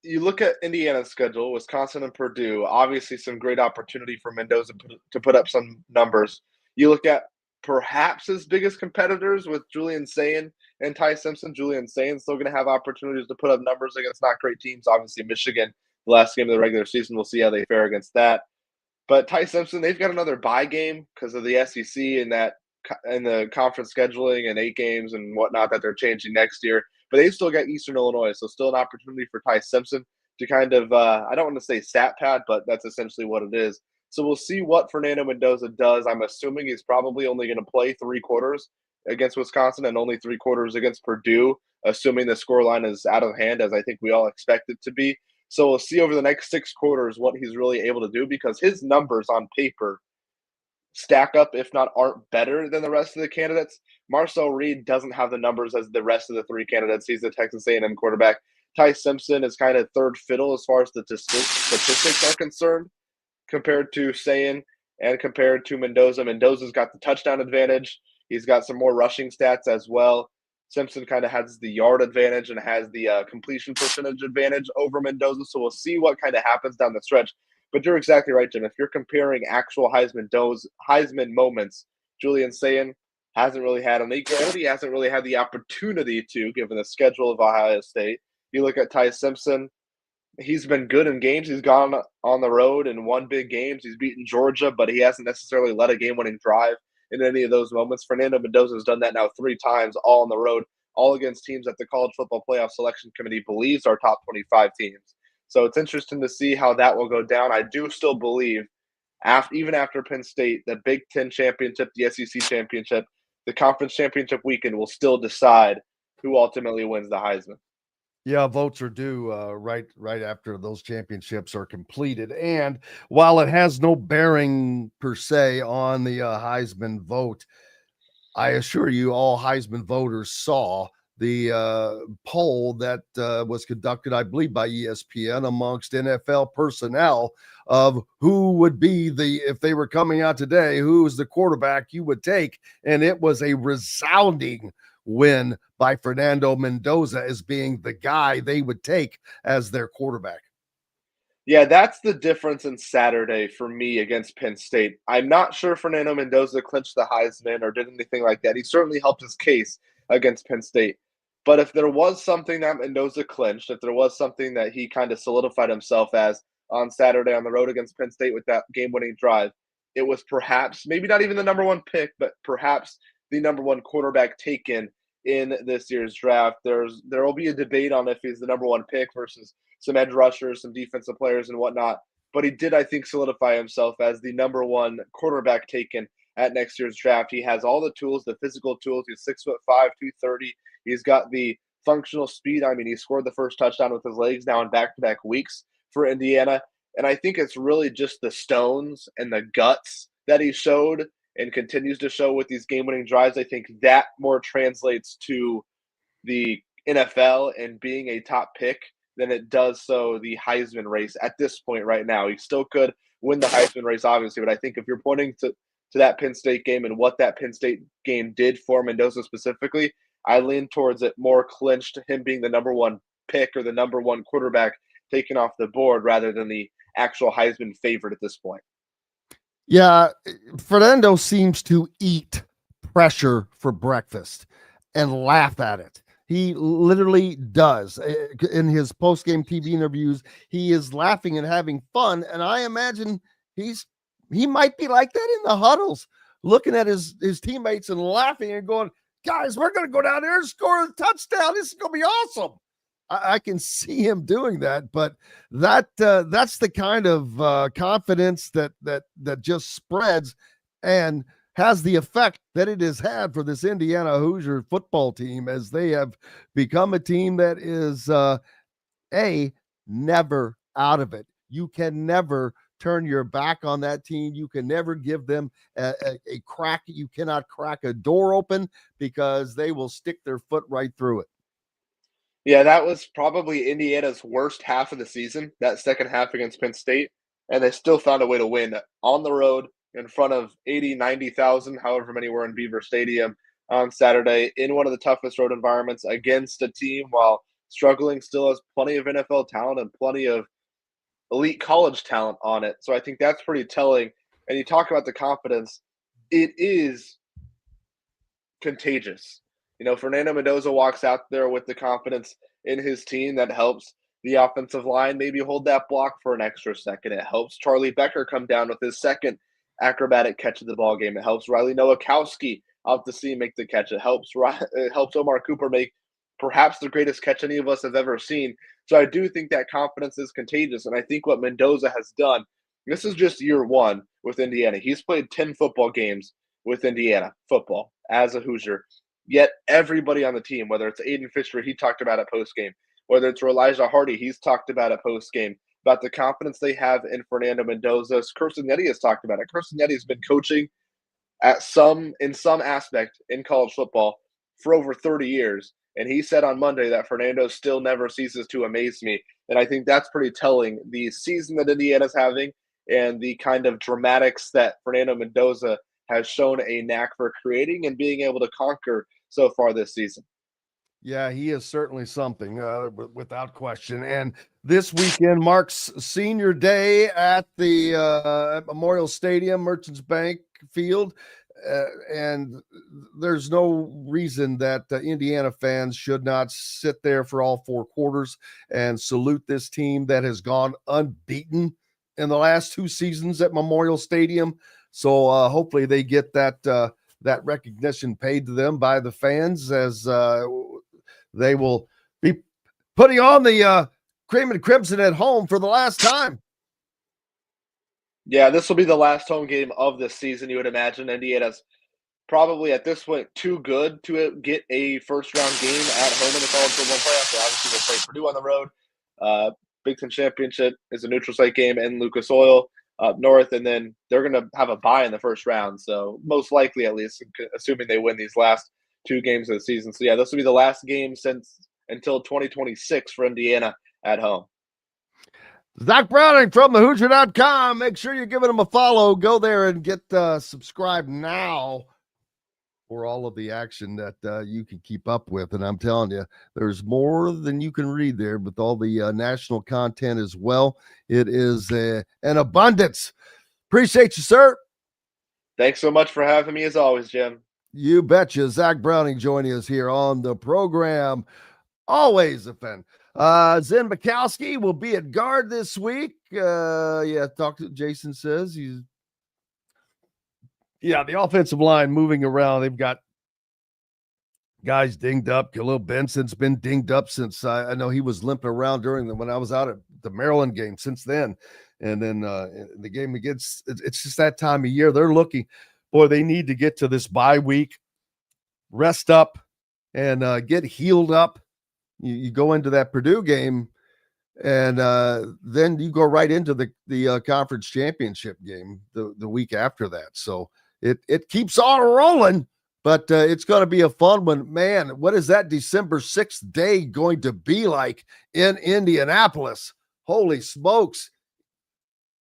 M: you look at Indiana's schedule, Wisconsin and Purdue, obviously some great opportunity for Mendoza to put up some numbers. You look at perhaps his biggest competitors with Julian Sayin and Ty Simpson. Julian Sayin's still going to have opportunities to put up numbers against not great teams. Obviously, Michigan, the last game of the regular season, we'll see how they fare against that. But Ty Simpson, they've got another bye game because of the SEC and the conference scheduling and 8 games and whatnot that they're changing next year. But they've still got Eastern Illinois, so still an opportunity for Ty Simpson to kind of, I don't want to say stat pad, but that's essentially what it is. So we'll see what Fernando Mendoza does. I'm assuming he's probably only going to play 3 quarters against Wisconsin and only 3 quarters against Purdue, assuming the scoreline is out of hand, as I think we all expect it to be. So we'll see over the next 6 quarters what he's really able to do, because his numbers on paper stack up, if not aren't better than the rest of the candidates. Marcel Reed doesn't have the numbers as the rest of the 3 candidates. He's the Texas A&M quarterback. Ty Simpson is kind of third fiddle as far as the statistics are concerned compared to Sayin and compared to Mendoza. Mendoza's got the touchdown advantage. He's got some more rushing stats as well. Simpson kind of has the yard advantage and has the completion percentage advantage over Mendoza. So we'll see what kind of happens down the stretch. But you're exactly right, Jim. If you're comparing actual Heisman moments, Julian Sayin hasn't really had an equal. He hasn't really had the opportunity to, given the schedule of Ohio State. You look at Ty Simpson, he's been good in games. He's gone on the road and won big games. He's beaten Georgia, but he hasn't necessarily led a game-winning drive in any of those moments. Fernando Mendoza has done that now 3 times, all on the road, all against teams that the College Football Playoff Selection Committee believes are top 25 teams. So it's interesting to see how that will go down. I do still believe, even after Penn State, the Big Ten championship, the SEC championship, the conference championship weekend will still decide who ultimately wins the Heisman.
F: Yeah, votes are due right after those championships are completed. And while it has no bearing per se on the Heisman vote, I assure you all Heisman voters saw the poll that was conducted, I believe, by ESPN amongst NFL personnel of who would be if they were coming out today, who is the quarterback you would take. And it was a resounding win by Fernando Mendoza as being the guy they would take as their quarterback.
M: Yeah, that's the difference in Saturday for me against Penn State. I'm not sure Fernando Mendoza clinched the Heisman or did anything like that. He certainly helped his case against Penn State. But if there was something that Mendoza clinched, if there was something that he kind of solidified himself as on Saturday on the road against Penn State with that game-winning drive, it was perhaps, maybe not even the number one pick, but perhaps the number one quarterback taken in this year's draft. There will be a debate on if he's the number one pick versus some edge rushers, some defensive players, and whatnot. But he did, I think, solidify himself as the number one quarterback taken at next year's draft. He has all the tools, the physical tools. He's 6'5", 230. He's got the functional speed. I mean, he scored the first touchdown with his legs now in back-to-back weeks for Indiana. And I think it's really just the stones and the guts that he showed and continues to show with these game-winning drives. I think that more translates to the NFL and being a top pick than it does so the Heisman race at this point right now. He still could win the Heisman race, obviously, but I think if you're pointing to that Penn State game and what that Penn State game did for Mendoza specifically, I lean towards it more clinched, him being the number one pick or the number one quarterback taken off the board rather than the actual Heisman favorite at this point.
F: Yeah, Fernando seems to eat pressure for breakfast and laugh at it. He literally does. In his post-game TV interviews, he is laughing and having fun, and I imagine he might be like that in the huddles, looking at his teammates and laughing and going, guys, we're going to go down there and score a touchdown. This is going to be awesome. I can see him doing that, but that's the kind of confidence that just spreads and has the effect that it has had for this Indiana Hoosier football team, as they have become a team that is never out of it. You can never turn your back on that team. You can never give them a crack. You cannot crack a door open because they will stick their foot right through it.
M: Yeah, that was probably Indiana's worst half of the season, that second half against Penn State, and they still found a way to win on the road in front of 80, 90,000, however many were in Beaver Stadium on Saturday, in one of the toughest road environments against a team while struggling still has plenty of NFL talent and plenty of elite college talent on it. So I think that's pretty telling. And you talk about the confidence, it is contagious. You know, Fernando Mendoza walks out there with the confidence in his team that helps the offensive line maybe hold that block for an extra second. It helps Charlie Becker come down with his second acrobatic catch of the ball game. It helps Riley Nowakowski out to sea make the catch. It helps Omar Cooper make perhaps the greatest catch any of us have ever seen. So I do think that confidence is contagious. And I think what Mendoza has done, this is just year one with Indiana. He's played 10 football games with Indiana football as a Hoosier. Yet everybody on the team, whether it's Aiden Fisher, he talked about it post-game, whether it's Elijah Hardy, he's talked about it post-game, about the confidence they have in Fernando Mendoza. Carson Nettie has talked about it. Carson Nettie has been coaching in some aspect in college football for over 30 years. And he said on Monday that Fernando still never ceases to amaze me. And I think that's pretty telling. The season that Indiana's having and the kind of dramatics that Fernando Mendoza has shown a knack for creating and being able to conquer so far this season.
F: Yeah, he is certainly something, without question. And this weekend marks senior day at the at Memorial Stadium, Merchants Bank Field. And there's no reason that Indiana fans should not sit there for all four quarters and salute this team that has gone unbeaten in the last two seasons at Memorial Stadium. So hopefully they get that recognition paid to them by the fans, as they will be putting on the cream and crimson at home for the last time.
M: Yeah, this will be the last home game of the season, you would imagine. Indiana's probably at this point too good to get a first-round game at home in the college football playoffs. So obviously they'll play Purdue on the road. Big Ten Championship is a neutral site game in Lucas Oil up north, and then they're going to have a bye in the first round. So most likely, at least, assuming they win these last two games of the season. So yeah, this will be the last game until 2026 for Indiana at home.
F: Zach Browning from thehoosier.com. Make sure you're giving him a follow. Go there and get subscribed now. for all of the action that you can keep up with. And I'm telling you, there's more than you can read there with all the national content as well. It is an abundance. Appreciate you, sir.
M: Thanks so much for having me as always, Jim.
F: You betcha. Zach Browning joining us here on the program. Always a fan. Sinn Mikowski will be at guard this week. Talk to Jason says he's the offensive line moving around. They've got guys dinged up. Khalil Benson's been dinged up since I know he was limping around when I was out at the Maryland game since then. And then the game against, it's just that time of year. They're looking, they need to get to this bye week, rest up, and get healed up. You go into that Purdue game, and then you go right into the conference championship game the week after that. So it keeps on rolling, but it's going to be a fun one. Man, what is that December 6th day going to be like in Indianapolis? Holy smokes.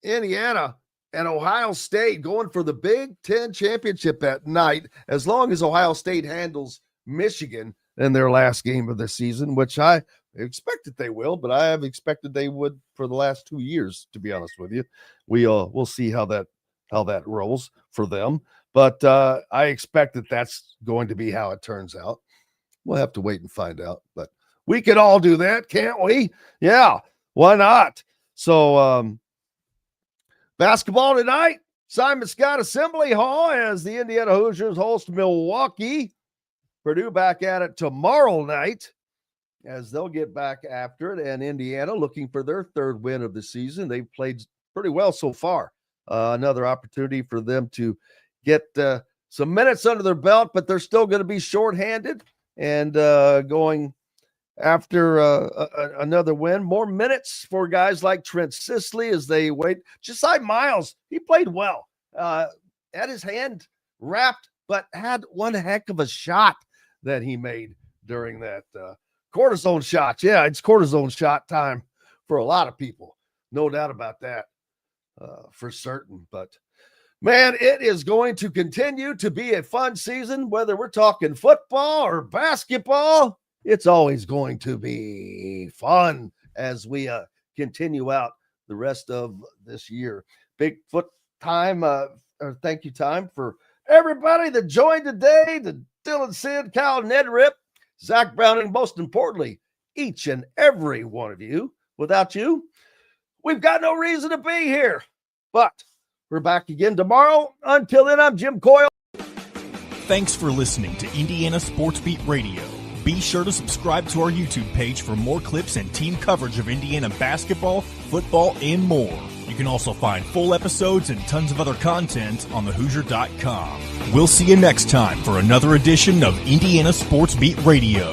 F: Indiana and Ohio State going for the Big Ten championship at night, as long as Ohio State handles Michigan in their last game of the season, which I expected they will, but I have expected they would for the last 2 years, to be honest with you. We'll see how that rolls for them. But I expect that's going to be how it turns out. We'll have to wait and find out. But we can all do that, can't we? Yeah, why not? So basketball tonight, Simon Scott Assembly Hall as the Indiana Hoosiers host Milwaukee. Purdue back at it tomorrow night as they'll get back after it. And Indiana looking for their third win of the season. They've played pretty well so far. Another opportunity for them to get some minutes under their belt, but they're still going to be shorthanded and going after another win. More minutes for guys like Trent Sisley as they wait. Josiah Miles, he played well. Had his hand wrapped, but had one heck of a shot that he made during that cortisone shot. Yeah, it's cortisone shot time for a lot of people. No doubt about that for certain. But man, it is going to continue to be a fun season, whether we're talking football or basketball. It's always going to be fun as we continue out the rest of this year. Bigfoot time, or thank you time for everybody that joined today, to Dylan Sinn, Kyle Neddenriep, Zach Browning, most importantly, each and every one of you. Without you, we've got no reason to be here. But we're back again tomorrow. Until then, I'm Jim Coyle.
N: Thanks for listening to Indiana Sports Beat Radio. Be sure to subscribe to our YouTube page for more clips and team coverage of Indiana basketball, football, and more. You can also find full episodes and tons of other content on thehoosier.com. We'll see you next time for another edition of Indiana Sports Beat Radio.